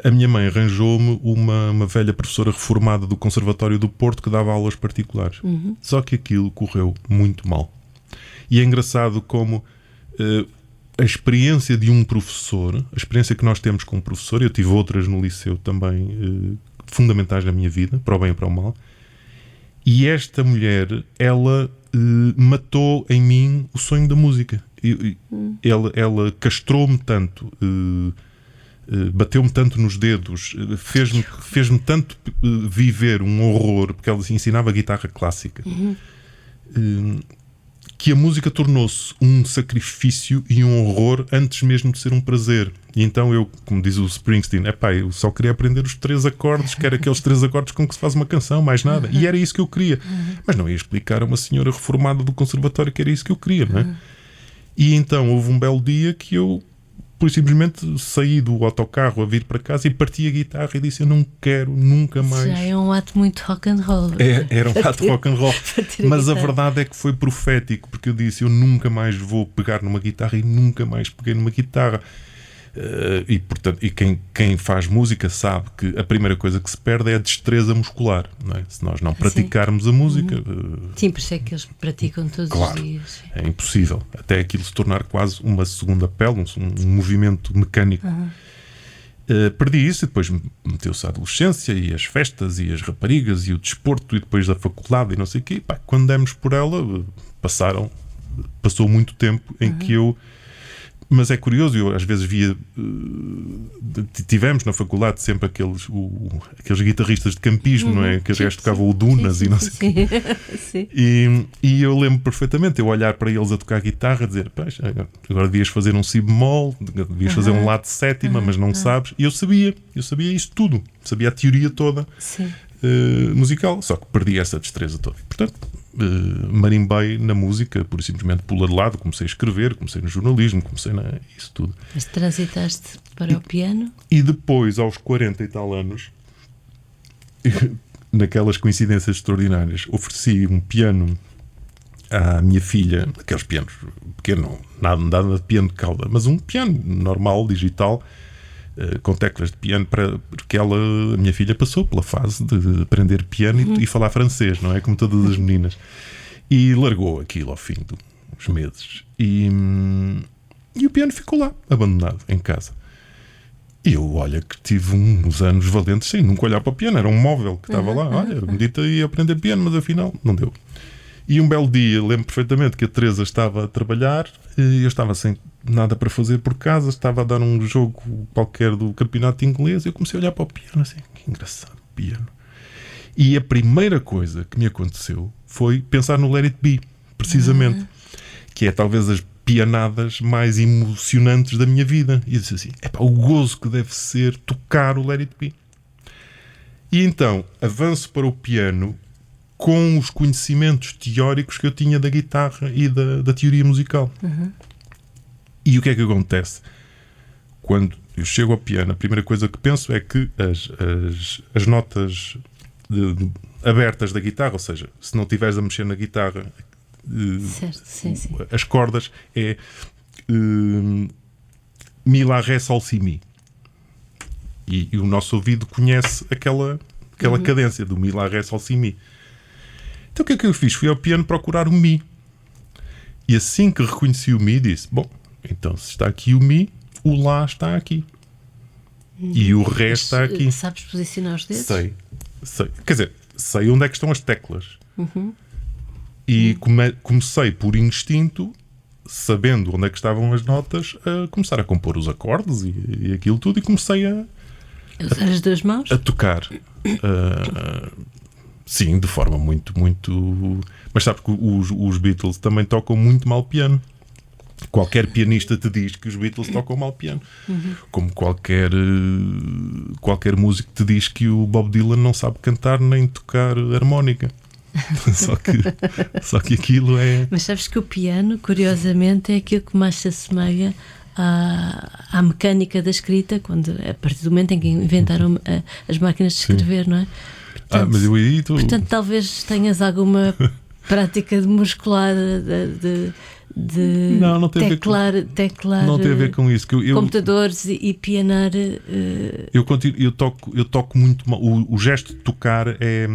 A minha mãe arranjou-me uma velha professora reformada do Conservatório do Porto que dava aulas particulares. Só que aquilo correu muito mal. E é engraçado como a experiência de um professor, a experiência que nós temos com um professor, eu tive outras no liceu também, fundamentais na minha vida, para o bem e para o mal, e esta mulher, ela matou em mim o sonho da música. Ela castrou-me tanto, bateu-me tanto nos dedos, fez-me tanto viver um horror, porque ela ensinava guitarra clássica, que a música tornou-se um sacrifício e um horror antes mesmo de ser um prazer. E então eu, como diz o Springsteen, eu só queria aprender os 3 acordes, que era aqueles 3 acordes com que se faz uma canção, mais nada. E era isso que eu queria. Mas não ia explicar a uma senhora reformada do conservatório que era isso que eu queria, não é? E então houve um belo dia que eu simplesmente saí do autocarro a vir para casa e parti a guitarra e disse: eu não quero nunca mais. Já é um ato muito rock and roll. Era um ato rock and roll. Mas a verdade é que foi profético, porque eu disse: eu nunca mais vou pegar numa guitarra, e nunca mais peguei numa guitarra. E, portanto, quem faz música sabe que a primeira coisa que se perde é a destreza muscular, não é? Se nós não praticarmos a música. Sim, por isso é que eles praticam todos claro, os dias. é impossível. Até aquilo se tornar quase uma segunda pele, um movimento mecânico. Perdi isso e depois meteu-se a adolescência e as festas e as raparigas e o desporto e depois a faculdade e não sei o quê. Pá, quando demos por ela, passou muito tempo em que eu... Mas é curioso, eu às vezes via... tivemos na faculdade sempre aqueles guitarristas de campismo, não é? Que gajos tocavam o Dunas e não sei o quê. Sim. E eu lembro perfeitamente eu olhar para eles a tocar guitarra, dizer, agora devias fazer um si bemol, devias fazer um lá de sétima, mas não sabes. E eu sabia isso tudo, sabia a teoria toda musical, só que perdi essa destreza toda. Portanto, marimbei na música, por simplesmente pular de lado, comecei a escrever, comecei no jornalismo, isso tudo. Mas transitaste para o piano? E depois, aos 40 e tal anos, naquelas coincidências extraordinárias, ofereci um piano à minha filha, aqueles pianos pequenos, nada de piano de cauda, mas um piano normal, digital, com teclas de piano, porque a minha filha passou pela fase de aprender piano e falar francês, não é? Como todas as meninas. E largou aquilo ao fim dos meses. E o piano ficou lá, abandonado, em casa. E eu, olha, que tive uns anos valentes sem nunca olhar para o piano. Era um móvel que estava lá. Olha, medita ia aprender piano, mas afinal não deu. E um belo dia, lembro perfeitamente que a Teresa estava a trabalhar e eu estava sem nada para fazer por casa, estava a dar um jogo qualquer do campeonato inglês e eu comecei a olhar para o piano assim, que engraçado, piano. E a primeira coisa que me aconteceu foi pensar no Let It Be, precisamente, que é talvez as pianadas mais emocionantes da minha vida. E eu disse assim, o gozo que deve ser tocar o Let It Be. E então avanço para o piano com os conhecimentos teóricos que eu tinha da guitarra e da teoria musical. E o que é que acontece? Quando eu chego ao piano, a primeira coisa que penso é que as notas abertas da guitarra, ou seja, se não estiveres a mexer na guitarra, certo, sim. as cordas é Mi, Lá, Ré, Sol, Si, Mi. E o nosso ouvido conhece aquela cadência do Mi, Lá, Ré, Sol, Si, Mi. Então o que é que eu fiz? Fui ao piano procurar o Mi. E assim que reconheci o Mi, disse, bom, então se está aqui o Mi, o Lá está aqui. E o Ré está aqui. Sabes posicionar os dedos? Sei. Quer dizer, sei onde é que estão as teclas. E comecei por instinto, sabendo onde é que estavam as notas, a começar a compor os acordes e aquilo tudo, e comecei a usar as duas mãos? A tocar. Sim, de forma muito, muito... Mas sabes que os Beatles também tocam muito mal piano. Qualquer pianista te diz que os Beatles tocam mal piano. Como qualquer músico te diz que o Bob Dylan não sabe cantar nem tocar harmónica. Só que aquilo é... Mas sabes que o piano, curiosamente, é aquilo que mais se assemelha à mecânica da escrita, a partir do momento em que inventaram as máquinas de escrever, não é? Portanto, mas eu aí tu... portanto, talvez tenhas alguma prática de muscular de não tem teclar não tem a ver com isso, que eu computadores e pianar. Eu toco muito mal. O gesto de tocar é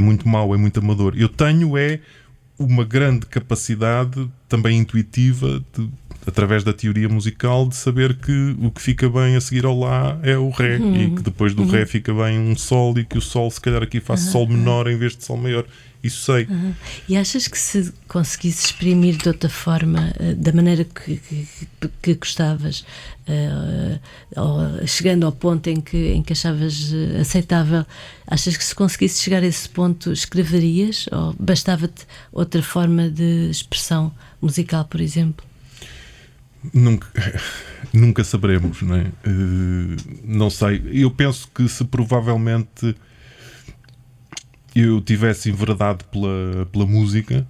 muito mau, é muito amador. Eu tenho uma grande capacidade também intuitiva através da teoria musical, de saber que o que fica bem a seguir ao Lá é o Ré, e que depois do Ré fica bem um Sol, e que o Sol se calhar aqui faz Sol menor em vez de Sol maior. Isso sei. E achas que se conseguisse exprimir de outra forma, da maneira que gostavas, chegando ao ponto em que achavas aceitável, achas que se conseguisse chegar a esse ponto, escreverias? Ou bastava-te outra forma de expressão musical, por exemplo? Nunca saberemos, não é? Não sei. Eu penso que se provavelmente eu tivesse enveredado pela música,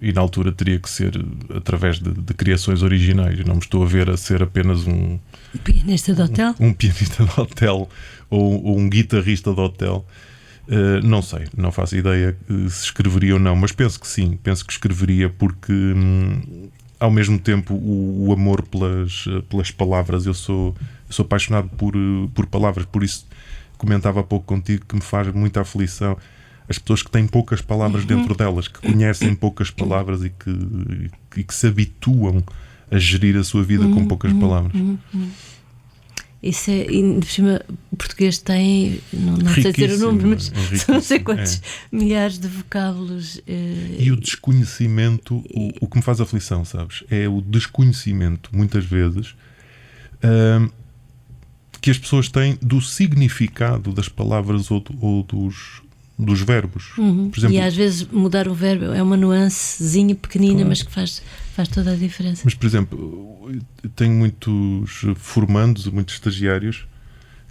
e na altura teria que ser através de criações originais. Eu não me estou a ver a ser apenas um pianista de hotel? Um pianista de hotel ou um guitarrista de hotel. Não sei, não faço ideia se escreveria ou não, mas penso que sim, penso que escreveria, porque ao mesmo tempo o amor pelas palavras. Eu sou apaixonado por palavras, por isso comentava há pouco contigo que me faz muita aflição as pessoas que têm poucas palavras dentro delas, que conhecem poucas palavras e que se habituam a gerir a sua vida com poucas palavras. Isso é, e por cima, o português tem, não sei dizer o número, mas são não sei quantos milhares de vocábulos. E o desconhecimento, o que me faz aflição, sabes? É o desconhecimento, muitas vezes, que as pessoas têm do significado das palavras ou dos verbos. Por exemplo, e às vezes mudar o verbo é uma nuancezinha pequenina, claro, mas que faz toda a diferença. Mas, por exemplo, eu tenho muitos formandos, muitos estagiários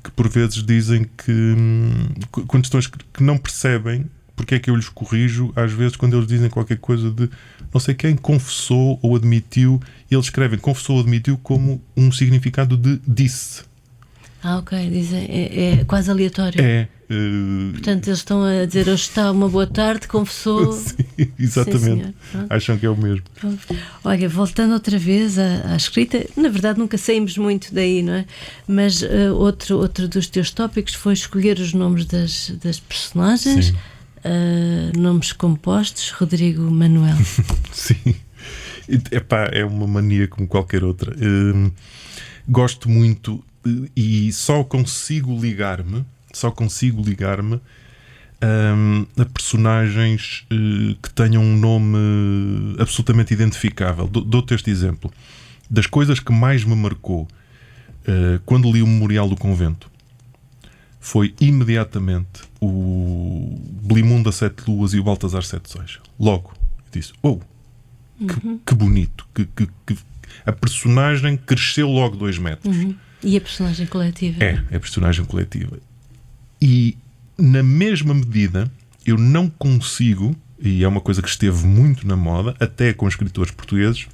que por vezes dizem que quando estão que não percebem porque é que eu lhes corrijo, às vezes quando eles dizem qualquer coisa de não sei quem confessou ou admitiu, eles escrevem confessou ou admitiu como um significado de disse. Ok, dizem, é quase aleatório. Portanto, eles estão a dizer hoje está uma boa tarde, confessou. Sim, exatamente. Sim, acham que é o mesmo. Olha, voltando outra vez à escrita, na verdade nunca saímos muito daí, não é? Mas outro dos teus tópicos foi escolher os nomes das personagens, nomes compostos, Rodrigo Manuel. Sim, é uma mania como qualquer outra. Gosto muito e só consigo ligar-me a personagens que tenham um nome absolutamente identificável. Dou-te este exemplo. Das coisas que mais me marcou quando li o Memorial do Convento foi imediatamente o Blimundo a Sete Luas e o Baltasar Sete Sóis. Logo, eu disse, que bonito, que a personagem cresceu logo 2 metros. E a personagem coletiva? É a personagem coletiva. E, na mesma medida, eu não consigo, e é uma coisa que esteve muito na moda, até com escritores portugueses,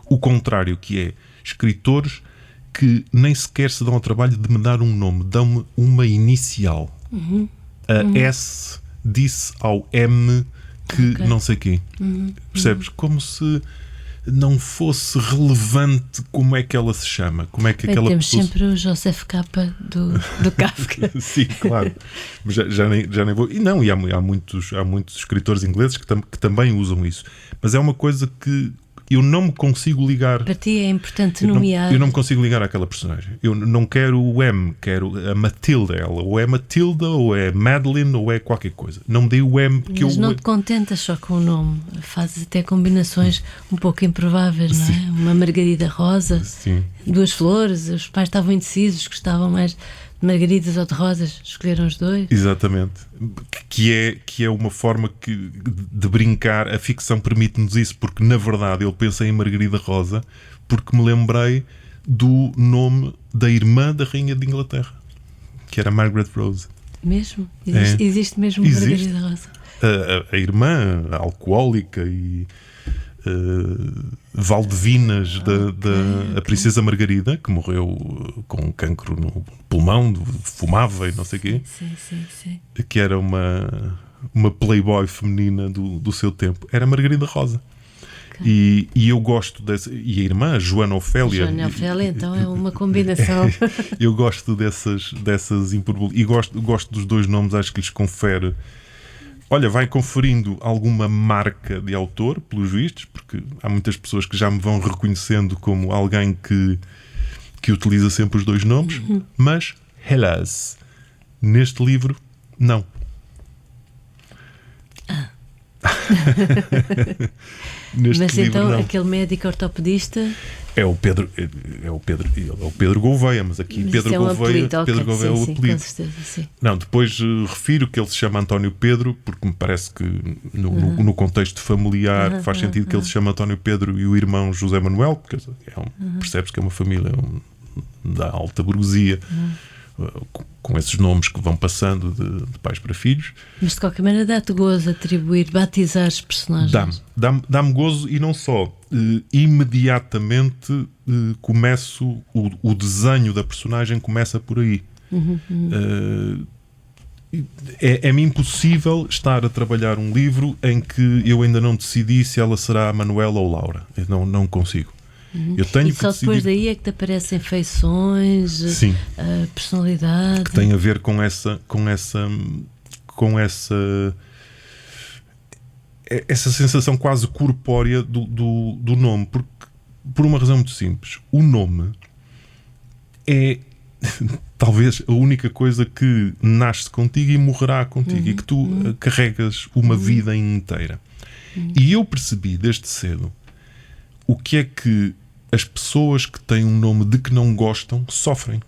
o contrário, que é escritores que nem sequer se dão ao trabalho de me dar um nome, dão-me uma inicial. A S disse ao M que não sei quê. Percebes? Como se não fosse relevante como é que ela se chama, como é que aquela temos pessoa... sempre o Joseph K. do Kafka. Sim, claro. Mas já nem vou... E há muitos escritores ingleses que também usam isso. Mas é uma coisa que eu não me consigo ligar. Para ti é importante nomear. Eu não me consigo ligar àquela personagem. Eu não quero o M, quero a Matilda. Ela ou é Matilda, ou é Madeline, ou é qualquer coisa. Não me dei o M porque Mas não te contentas só com o nome. Fazes até combinações um pouco improváveis, não é? Uma Margarida Rosa, 2 flores. Os pais estavam indecisos, gostavam mais de margaridas ou de rosas, escolheram os 2. Exatamente. Que é uma forma de brincar. A ficção permite-nos isso, porque na verdade eu pensei em Margarida Rosa porque me lembrei do nome da irmã da Rainha de Inglaterra, que era Margaret Rose. Mesmo? Existe mesmo Margarida Rosa? A irmã alcoólica e Valdevinas da Princesa Margarida, que morreu com cancro no pulmão, fumava e não sei o quê. Sim. Que era uma playboy feminina do seu tempo. Era Margarida Rosa. E eu gosto dessa. E a irmã, Joana Ofélia. Então é uma combinação. Eu gosto dessas improbabilidades. E gosto dos 2 nomes, acho que lhes confere. Olha, vai conferindo alguma marca de autor, pelos vistos, porque há muitas pessoas que já me vão reconhecendo como alguém que utiliza sempre os 2 nomes, mas, hélas, neste livro, não. Mas livro, então não. Aquele médico ortopedista é o Pedro Gouveia, mas aqui Pedro Gouveia é o apelido. Com certeza, sim. Não, depois refiro que ele se chama António Pedro, porque me parece que no contexto familiar faz sentido que ele se chama António Pedro e o irmão José Manuel, porque percebes que é uma família da alta burguesia. Com esses nomes que vão passando de pais para filhos. Mas de qualquer maneira dá-te gozo batizar os personagens. Dá-me gozo, e não só. Imediatamente começo o desenho da personagem começa por aí. é-me impossível estar a trabalhar um livro em que eu ainda não decidi se ela será Manuela ou Laura. Eu não consigo. Eu tenho e só que depois decidir... daí é que te aparecem feições, Sim, personalidade. que tem a ver com essa sensação quase corpórea do nome, porque, por uma razão muito simples, o nome é talvez a única coisa que nasce contigo e morrerá contigo, e que tu carregas uma vida inteira. E eu percebi desde cedo o que é que as pessoas que têm um nome de que não gostam sofrem.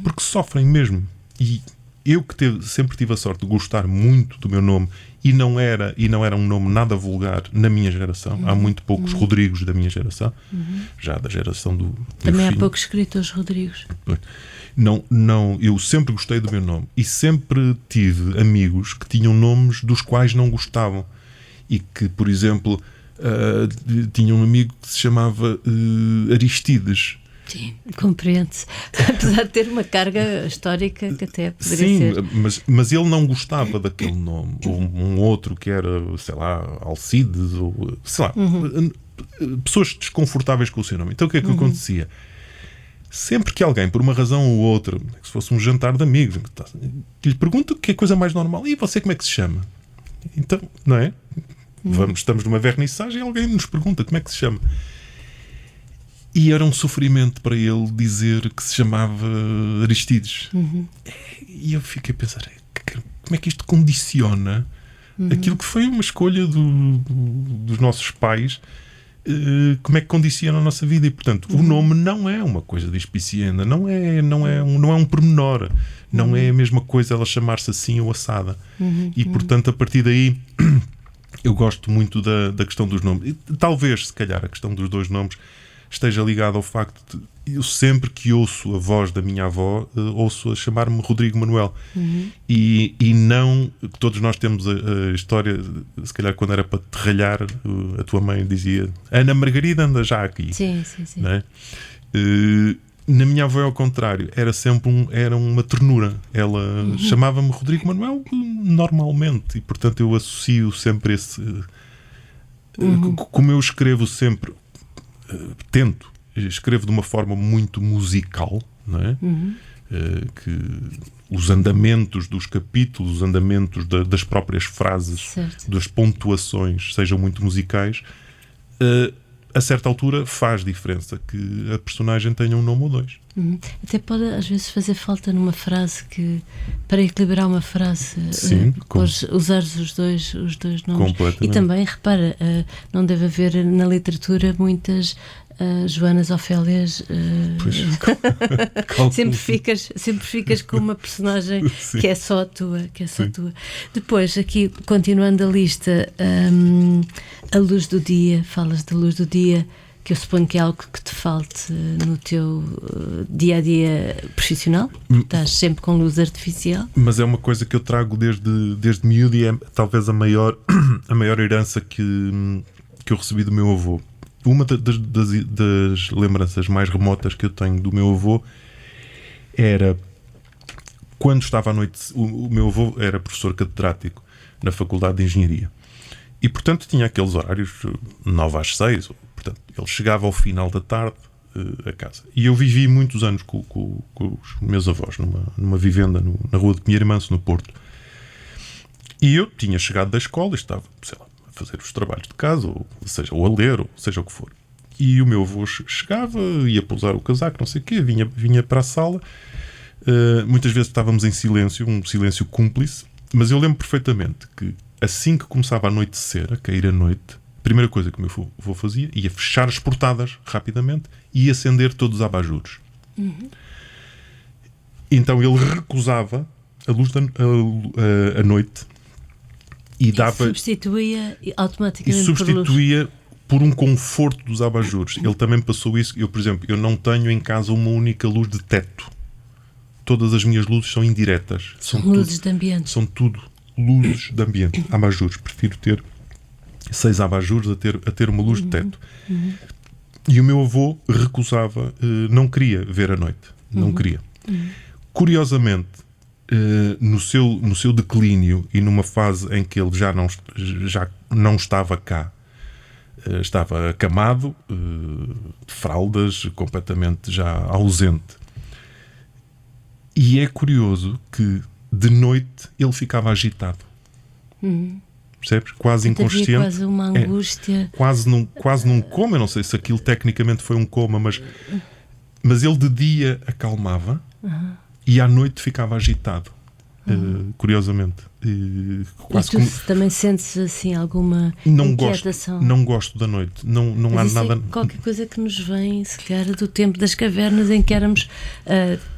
Porque sofrem mesmo. E eu que sempre tive a sorte de gostar muito do meu nome, e não era um nome nada vulgar na minha geração. Há muito poucos Rodrigos da minha geração, já da geração do Também há filho. poucos escritores Rodrigos. Não, eu sempre gostei do meu nome e sempre tive amigos que tinham nomes dos quais não gostavam, e que, por exemplo, tinha um amigo que se chamava Aristides. Sim, compreende-se. Apesar de ter uma carga histórica que até poderia ser. Mas ele não gostava daquele nome. Ou um outro que era, sei lá, Alcides, ou sei lá, pessoas desconfortáveis com o seu nome. Então o que é que acontecia? Sempre que alguém, por uma razão ou outra, se fosse um jantar de amigos, que lhe pergunta o que é a coisa mais normal, e você como é que se chama? Então, não é? Estamos numa vernissagem e alguém nos pergunta como é que se chama. E era um sofrimento para ele dizer que se chamava Aristides. E eu fiquei a pensar, como é que isto condiciona aquilo que foi uma escolha dos nossos pais, como é que condiciona a nossa vida. E, portanto, o nome não é uma coisa despicienda, não é um pormenor, não é a mesma coisa ela chamar-se assim ou assada. E, portanto, a partir daí eu gosto muito da questão dos nomes. E, talvez, se calhar, a questão dos dois nomes esteja ligado ao facto de eu sempre que ouço a voz da minha avó, ouço a chamar-me Rodrigo Manuel. E não... Todos nós temos a história, se calhar quando era para te ralhar, a tua mãe dizia: Ana Margarida anda já aqui. Sim. Não é? Na minha avó, ao contrário, era sempre uma ternura. Ela chamava-me Rodrigo Manuel normalmente, e portanto eu associo sempre esse... Como eu escrevo sempre... escrevo de uma forma muito musical, não é? Que os andamentos dos capítulos, os andamentos das próprias frases, Certo. das pontuações sejam muito musicais. A certa altura faz diferença que a personagem tenha um nome ou dois. Até pode às vezes fazer falta numa frase, que para equilibrar uma frase, Sim, usares os dois nomes. Completamente. E também, repara, não deve haver na literatura muitas Joanas Ofélias. Sempre ficas com uma personagem que é só a tua. Depois, aqui, continuando a lista, a luz do dia, falas da luz do dia, que eu suponho que é algo que te falte no teu dia-a-dia profissional. Estás sempre com luz artificial. Mas é uma coisa que eu trago desde miúdo, e é talvez a maior herança que eu recebi do meu avô. Uma das lembranças mais remotas que eu tenho do meu avô era quando estava à noite. O meu avô era professor catedrático na Faculdade de Engenharia, e portanto tinha aqueles horários 9 às 6. Portanto, ele chegava ao final da tarde a casa. E eu vivi muitos anos com os meus avós numa vivenda na rua de Pinheiro Manso, no Porto. E eu tinha chegado da escola e estava, sei lá, a fazer os trabalhos de casa, ou a ler, ou seja o que for. E o meu avô chegava, ia pousar o casaco, não sei o quê, vinha para a sala. Muitas vezes estávamos em silêncio, um silêncio cúmplice, mas eu lembro perfeitamente que assim que começava a anoitecer, a cair a noite, a primeira coisa que o meu avô fazia, ia fechar as portadas rapidamente e acender todos os abajures. Então ele recusava a luz a noite e dava... Substituía automaticamente substituía por um conforto dos abajures. Ele também passou isso. Eu, por exemplo, eu não tenho em casa uma única luz de teto. Todas as minhas luzes são indiretas. São luzes de ambiente. São tudo luzes de ambiente. Abajures. Prefiro ter 6 abajures a ter uma luz de teto. E o meu avô recusava, não queria ver a noite. Não queria. Curiosamente, no seu declínio e numa fase em que ele já não estava cá, estava acamado, de fraldas, completamente já ausente. E é curioso que de noite ele ficava agitado. Percebes? Quase inconsciente. Havia quase uma angústia. Quase num coma. Eu não sei se aquilo tecnicamente foi um coma, mas ele de dia acalmava e à noite ficava agitado. Curiosamente. Quase e tu também sentes assim alguma inquietação? Não gosto da noite. Não há nada. É qualquer coisa que nos vem, se calhar, do tempo das cavernas em que éramos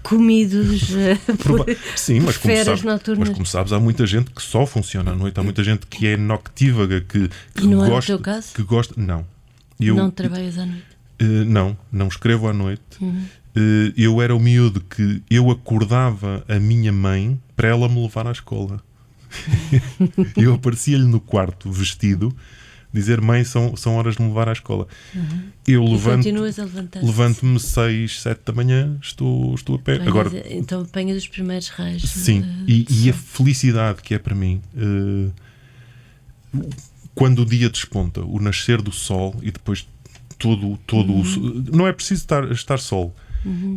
comidos por sim, mas feras noturnas. Mas como sabes, há muita gente que só funciona à noite. Há muita gente que é noctívaga, que não gosta. É o teu caso? Que gosta. Não. Não trabalhas à noite? Não escrevo à noite. Eu era o miúdo que eu acordava a minha mãe para ela me levar à escola. Eu aparecia-lhe no quarto vestido, dizer: mãe, são horas de me levar à escola. Eu levanto-me 6, 7 da manhã, estou a pé. Agora, então apanhas os primeiros raios. Sim, e a felicidade que é para mim quando o dia desponta, o nascer do sol e depois todo não é preciso estar sol.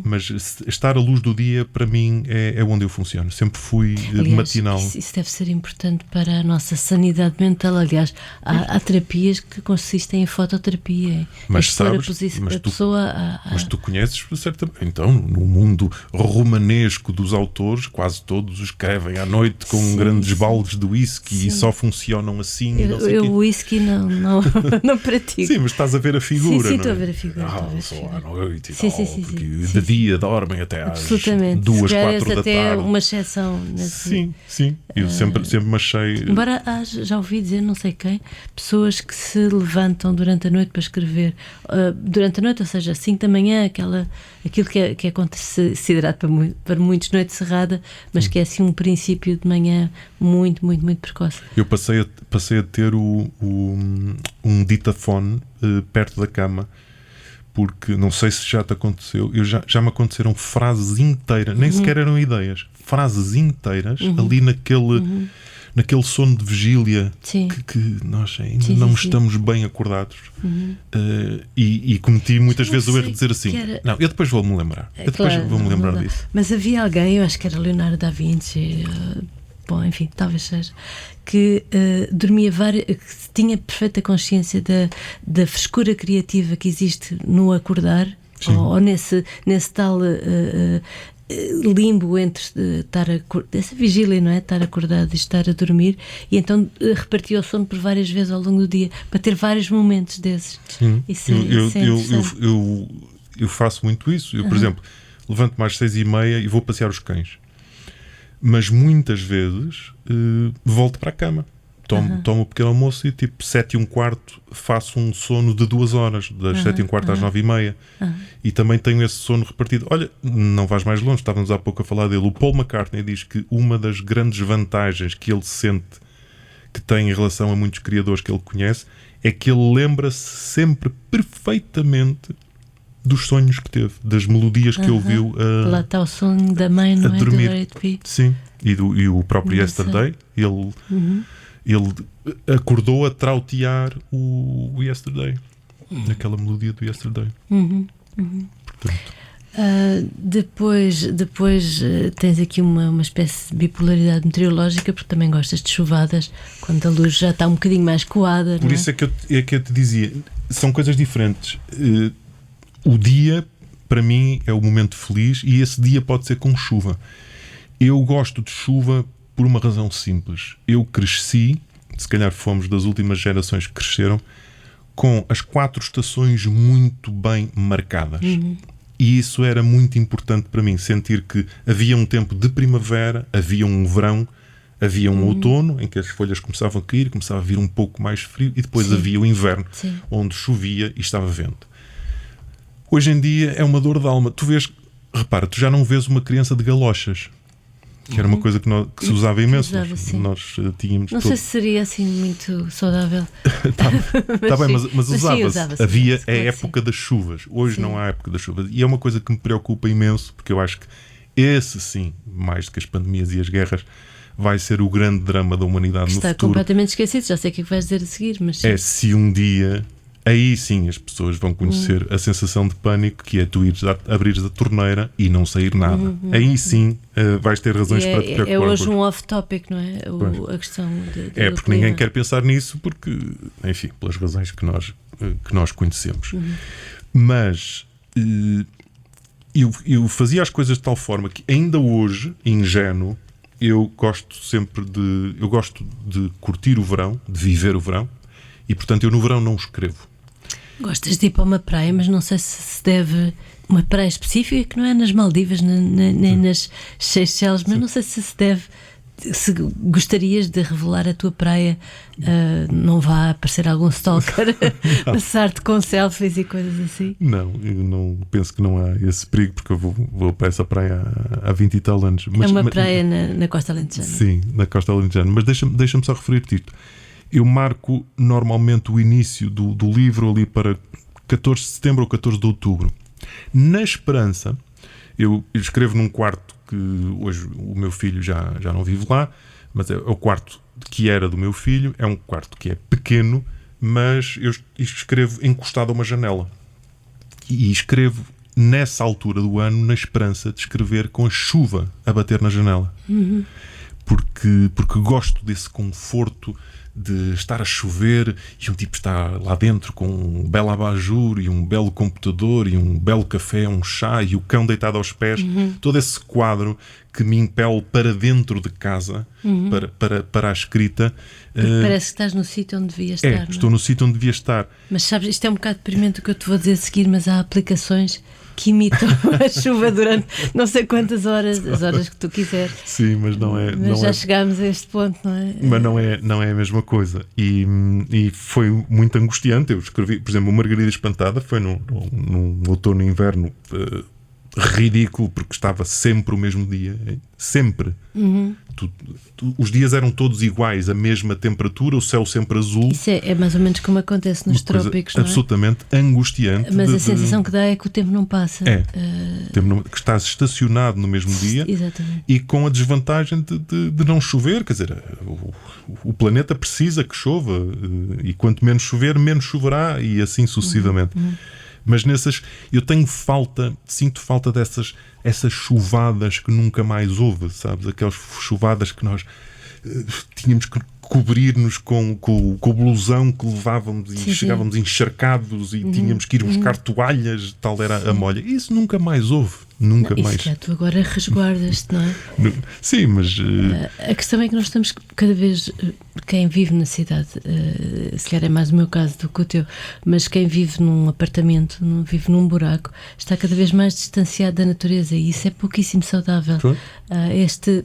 Mas estar à luz do dia, para mim, é onde eu funciono. Sempre fui matinal. Isso deve ser importante para a nossa sanidade mental. Aliás, há terapias que consistem em fototerapia. Mas sabes, mas tu conheces certamente. Então, no mundo romanesco dos autores, quase todos escrevem à noite com grandes baldes de whisky e só funcionam assim. Eu o whisky não pratico. Sim, mas estás a ver a figura. Sim, estou a ver a figura. Só à noite e sim, tal. Sim. De dia dormem até às 2, 4 da até tarde. Uma exceção. Sim. Eu sempre me achei. Embora já ouvi dizer, não sei quem, pessoas que se levantam durante a noite para escrever. Durante a noite, ou seja, 5 da manhã, aquilo que é considerado para muitos noite cerrada, mas que é assim um princípio de manhã muito, muito, muito precoce. Eu passei a ter um ditafone perto da cama. Porque não sei se já te aconteceu, já me aconteceram frases inteiras, nem sequer eram ideias, frases inteiras ali naquele sono de vigília que nós ainda não estamos bem acordados. E cometi muitas vezes o erro de dizer assim: não, eu depois vou-me lembrar. Vou-me lembrar disso. Mas havia alguém, eu acho que era Leonardo da Vinci, bom, enfim, talvez seja, que dormia que tinha perfeita consciência da frescura criativa que existe no acordar, ou nesse tal limbo entre essa vigília, não é? Estar acordado e estar a dormir, e então repartia o sono por várias vezes ao longo do dia, para ter vários momentos desses. Sim, eu faço muito isso. Eu, por exemplo, levanto-me às 6h30 e vou passear os cães. Mas muitas vezes volto para a cama, tomo o pequeno almoço e tipo 7h15 faço um sono de 2 horas, das 7h15 às 9h30. E também tenho esse sono repartido. Olha, não vais mais longe, estávamos há pouco a falar dele. O Paul McCartney diz que uma das grandes vantagens que ele sente que tem em relação a muitos criadores que ele conhece é que ele lembra-se sempre perfeitamente dos sonhos que teve, das melodias que ouviu lá está o sonho da mãe, não é? Dormir. Do R.P. Sim, e o próprio Yesterday, ele acordou a trautear o Yesterday, aquela melodia do Yesterday. Portanto, depois tens aqui uma espécie de bipolaridade meteorológica, porque também gostas de chuvadas quando a luz já está um bocadinho mais coada. Por isso é que eu te dizia, são coisas diferentes. O dia, para mim, é o momento feliz, e esse dia pode ser com chuva. Eu gosto de chuva por uma razão simples. Eu cresci, se calhar fomos das últimas gerações que cresceram, com as 4 estações muito bem marcadas. E isso era muito importante para mim, sentir que havia um tempo de primavera, havia um verão, havia um outono, em que as folhas começavam a cair, começava a vir um pouco mais frio, e depois havia o inverno, onde chovia e estava vento. Hoje em dia é uma dor de alma. Repara, tu já não vês uma criança de galochas, que era uma coisa que se usava imenso. Nós tínhamos. Não sei se seria assim muito saudável. Tá bem, mas usava-se. Havia a claro, época das chuvas. Hoje não há época das chuvas. E é uma coisa que me preocupa imenso, porque eu acho que esse sim, mais do que as pandemias e as guerras, vai ser o grande drama da humanidade no Está futuro. completamente esquecido, já sei o que é que vais dizer a seguir, mas sim. É se um dia, aí sim as pessoas vão conhecer a sensação de pânico, que é tu abrires a torneira e não sair nada. Aí sim vais ter razões para te preocupar. É hoje um off-topic, não é? A questão é porque ninguém quer pensar nisso, porque, enfim, pelas razões que nós conhecemos. Mas eu fazia as coisas de tal forma que ainda hoje, ingênuo, eu gosto de curtir o verão, de viver o verão, e portanto eu no verão não escrevo. Gostas de ir para uma praia, mas não sei se deve... Uma praia específica que não é nas Maldivas nem nas Seychelles, mas não sei se deve... Se gostarias de revelar a tua praia, não vá aparecer algum stalker passar-te com selfies e coisas assim? Não, eu não penso que não há esse perigo, porque eu vou para essa praia há 20 e tal anos. É uma praia na Costa Alentejana. Sim, na Costa Alentejana. Mas deixa-me só referir-te isto. Eu marco normalmente o início do livro ali para 14 de setembro ou 14 de outubro. Na esperança, eu escrevo num quarto que hoje o meu filho já não vive lá, mas é o quarto que era do meu filho. É um quarto que é pequeno, mas eu escrevo encostado a uma janela. E escrevo nessa altura do ano na esperança de escrever com a chuva a bater na janela. Porque gosto desse conforto de estar a chover e um tipo está lá dentro com um belo abajur e um belo computador e um belo café, um chá e o cão deitado aos pés. Todo esse quadro que me impele para dentro de casa, para a escrita. Parece que estás no sítio onde devias estar. Estou no sítio onde devia estar. Mas sabes, isto é um bocado deprimente o que eu te vou dizer a seguir, mas há aplicações que imitam a chuva durante não sei quantas horas, as horas que tu quiseres. Sim, mas não é. Mas já chegámos a este ponto, não é? Mas não é a mesma coisa. E foi muito angustiante. Eu escrevi, por exemplo, o Margarida Espantada foi num outono e inverno ridículo, porque estava sempre o mesmo dia. Sempre. Os dias eram todos iguais, a mesma temperatura, o céu sempre azul. Isso é mais ou menos como acontece nos trópicos, não é? Absolutamente angustiante. Mas a sensação que dá é que o tempo não passa. Que estás estacionado no mesmo dia. Exatamente. E com a desvantagem de não chover. Quer dizer, o planeta precisa que chova, e quanto menos chover, menos choverá, e assim sucessivamente. Mas eu sinto falta essas chuvadas que nunca mais houve, sabes? Aquelas chuvadas que nós tínhamos que cobrir-nos com o blusão que levávamos e chegávamos encharcados e tínhamos que ir buscar toalhas, tal era a molha. Isso nunca mais houve. Nunca mais. Isso já tu agora resguardas-te, não é? Sim, mas... A questão é que nós estamos cada vez... Quem vive na cidade, se calhar é mais o meu caso do que o teu, mas quem vive num apartamento, vive num buraco, está cada vez mais distanciado da natureza, e isso é pouquíssimo saudável.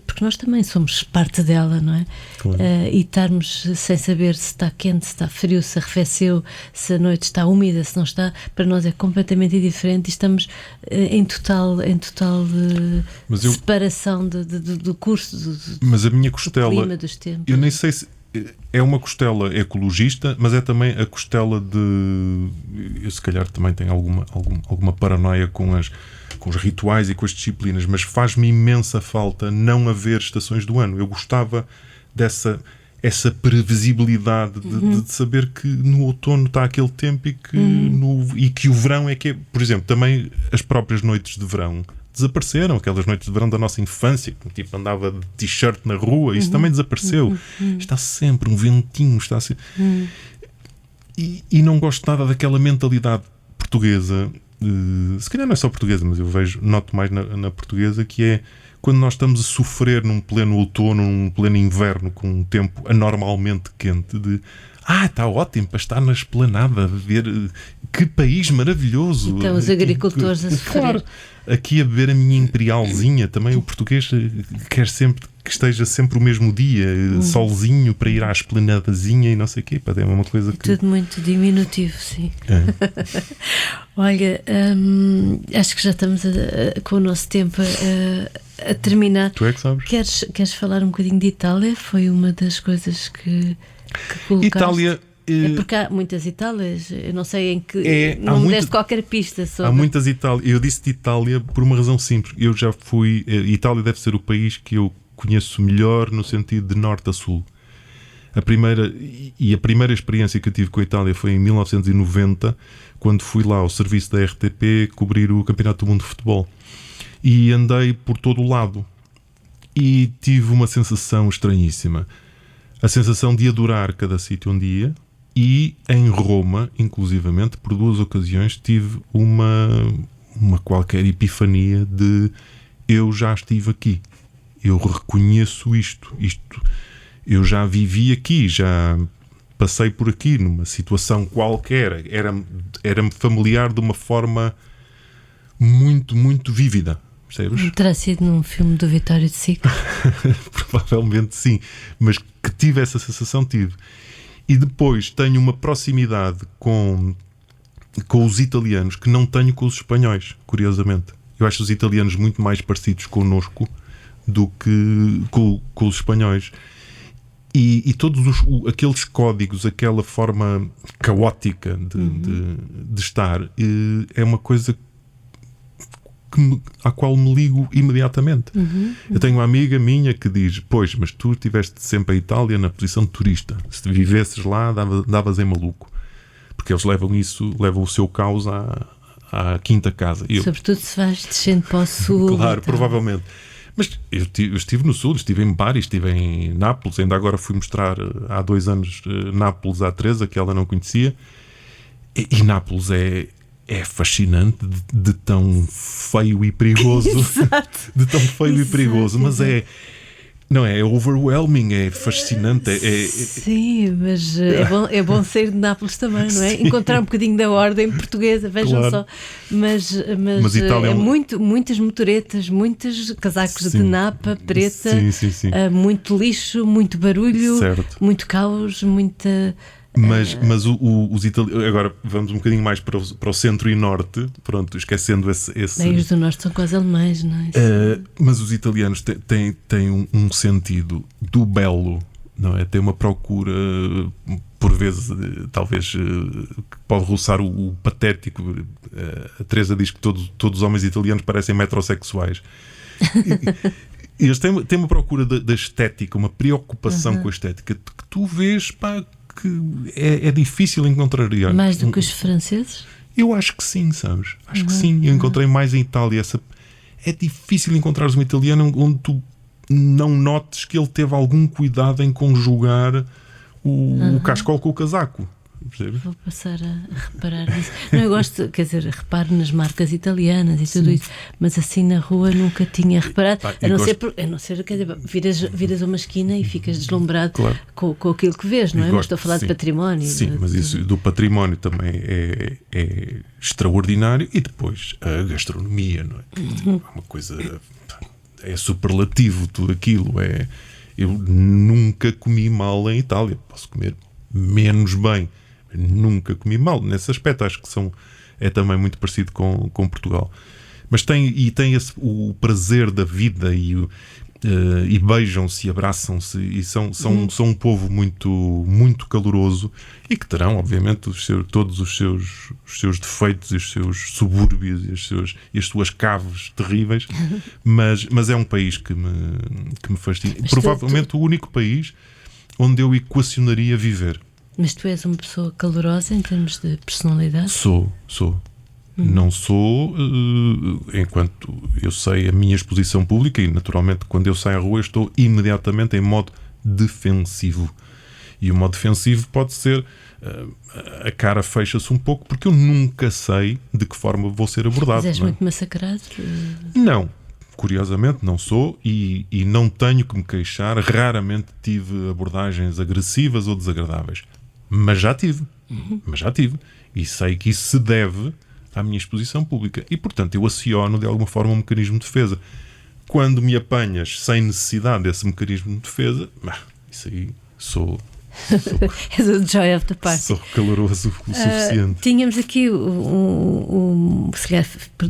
Porque nós também somos parte dela, não é? Claro. E estarmos sem saber se está quente, se está frio, se arrefeceu, se a noite está úmida, se não está, para nós é completamente indiferente, e estamos em total separação do curso, mas a minha costela, do clima, dos tempos. Eu nem sei se é uma costela ecologista, mas é também a costela de... Eu se calhar também tenho alguma paranoia com os rituais e com as disciplinas, mas faz-me imensa falta não haver estações do ano. Eu gostava essa previsibilidade de saber que no outono está aquele tempo e que o verão é que é... Por exemplo, também as próprias noites de verão desapareceram, aquelas noites de verão da nossa infância, que tipo andava de t-shirt na rua, isso também desapareceu. Está sempre um ventinho, está sempre... E não gosto nada daquela mentalidade portuguesa, se calhar não é só portuguesa, mas eu noto mais na portuguesa, que é quando nós estamos a sofrer num pleno outono, num pleno inverno, com um tempo anormalmente quente, está ótimo para estar na esplanada, a ver que país maravilhoso. Então os agricultores a sofrer. Claro, aqui a beber a minha imperialzinha. Também o português quer sempre que esteja sempre o mesmo dia, solzinho, para ir à esplanadazinha e não sei o quê. É uma coisa que... Tudo muito diminutivo, sim. Olha, acho que já estamos com o nosso tempo a terminar. Tu é que sabes. Queres falar um bocadinho de Itália? Foi uma das coisas que colocaste. É porque há muitas Itálias, eu não sei em que. Não me deste qualquer pista sobre. Há muitas Itálias. Eu disse de Itália por uma razão simples. Eu já fui. Itália deve ser o país que eu conheço melhor no sentido de norte a sul. A primeira experiência que eu tive com a Itália foi em 1990, quando fui lá ao serviço da RTP cobrir o Campeonato do Mundo de Futebol. E andei por todo o lado. E tive uma sensação estranhíssima. A sensação de adorar cada sítio onde ia. E em Roma, inclusivamente, por 2 ocasiões, tive uma qualquer epifania de eu já estive aqui. Eu reconheço isto. Eu já vivi aqui, já passei por aqui numa situação qualquer. Era-me familiar de uma forma muito, muito vívida. Percebes? Terá sido num filme do Vittorio De Sica? Provavelmente sim, mas que tive essa sensação, tive. E depois tenho uma proximidade com os italianos que não tenho com os espanhóis, curiosamente. Eu acho os italianos muito mais parecidos connosco do que com os espanhóis. E todos aqueles códigos, aquela forma caótica de estar, é uma coisa à qual me ligo imediatamente. Eu tenho uma amiga minha que diz: pois, mas tu estiveste sempre a Itália na posição de turista. Se vivesses lá, davas em maluco. Porque eles levam o seu caos à quinta casa. Sobretudo se vais descendo para o sul. Claro, provavelmente. Mas eu estive no sul, estive em Bari, estive em Nápoles. Ainda agora fui mostrar há 2 anos Nápoles à Teresa, que ela não conhecia. E Nápoles é fascinante de tão feio e perigoso. Exato. De tão feio e perigoso. Mas é overwhelming, é fascinante. Sim, mas é bom sair de Nápoles também, não é? Sim. Encontrar um bocadinho da ordem portuguesa, vejam Claro. só. Mas Itália muitas motoretas, muitos casacos de napa preta, Sim. muito lixo, muito barulho, Certo. muito caos, muita. Mas os italianos. Agora vamos um bocadinho mais para o centro e norte. Pronto, esquecendo esse. Nem os do norte são quase alemães, não é? Mas os italianos têm um sentido do belo, não é? Tem uma procura, por vezes, talvez, que pode roçar o patético. A Teresa diz que todos os homens italianos parecem metrosexuais. E eles têm uma procura da estética, uma preocupação com a estética, que tu vês, pá, que é difícil encontrar. Mais do que os franceses? Eu acho que sim, sabes? Acho que sim. Eu encontrei mais em Itália. É difícil encontrares um italiano onde tu não notes que ele teve algum cuidado em conjugar o cascol com o casaco. Percebes? Vou passar a reparar nisso. Não, eu gosto, quer dizer, reparo nas marcas italianas e tudo isso, mas assim na rua nunca tinha reparado. A não ser, quer dizer, viras uma esquina e ficas deslumbrado, claro, com aquilo que vês, não é? Mas estou a falar de património. Sim, mas isso do património também é extraordinário. E depois a gastronomia, não é? É uma coisa. É superlativo tudo aquilo. Eu nunca comi mal em Itália. Posso comer menos bem. Nunca comi mal nesse aspecto. Acho que é também muito parecido com Portugal. Mas tem o prazer da vida e beijam-se e abraçam-se e são um povo muito, muito caloroso e que terão, obviamente, todos os seus defeitos e os seus subúrbios e as suas caves terríveis, mas é um país que me fascina. Provavelmente o único país onde eu equacionaria viver. Mas tu és uma pessoa calorosa em termos de personalidade? Sou. Não sou, enquanto eu sei a minha exposição pública, e naturalmente quando eu saio à rua eu estou imediatamente em modo defensivo. E o modo defensivo pode ser, a cara fecha-se um pouco, porque eu nunca sei de que forma vou ser abordado. Mas és muito massacrado? Não. Curiosamente não sou e não tenho que me queixar. Raramente tive abordagens agressivas ou desagradáveis. Mas já tive. E sei que isso se deve à minha exposição pública. E, portanto, eu aciono de alguma forma um mecanismo de defesa. Quando me apanhas sem necessidade desse mecanismo de defesa, isso aí sou És o joy of the party. Sou caloroso o suficiente. Tínhamos aqui se calhar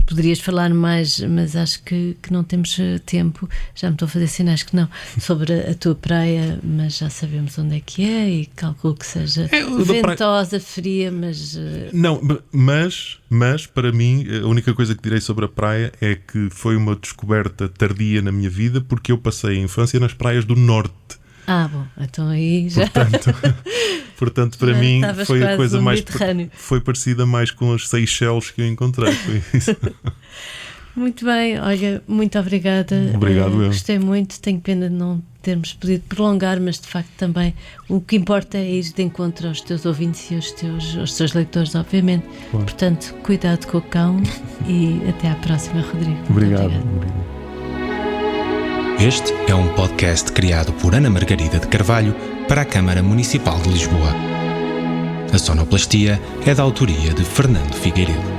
poderias falar mais, mas acho que não temos tempo. Já me estou a fazer sinais que não, sobre a tua praia, mas já sabemos onde é que é e calculo que seja ventosa, fria, mas... Não, mas para mim a única coisa que direi sobre a praia é que foi uma descoberta tardia na minha vida, porque eu passei a infância nas praias do norte. Bom, então aí já... Portanto para mim foi a coisa mais... Foi parecida mais com as Seychelles que eu encontrei. Foi isso. Muito bem, olha, muito obrigada. Obrigado, eu. Gostei muito, tenho pena de não termos podido prolongar, mas de facto também o que importa é ir de encontro aos teus ouvintes e aos teus leitores, obviamente. Claro. Portanto, cuidado com o cão e até à próxima, Rodrigo. Obrigado. Este é um podcast criado por Ana Margarida de Carvalho para a Câmara Municipal de Lisboa. A sonoplastia é da autoria de Fernando Figueiredo.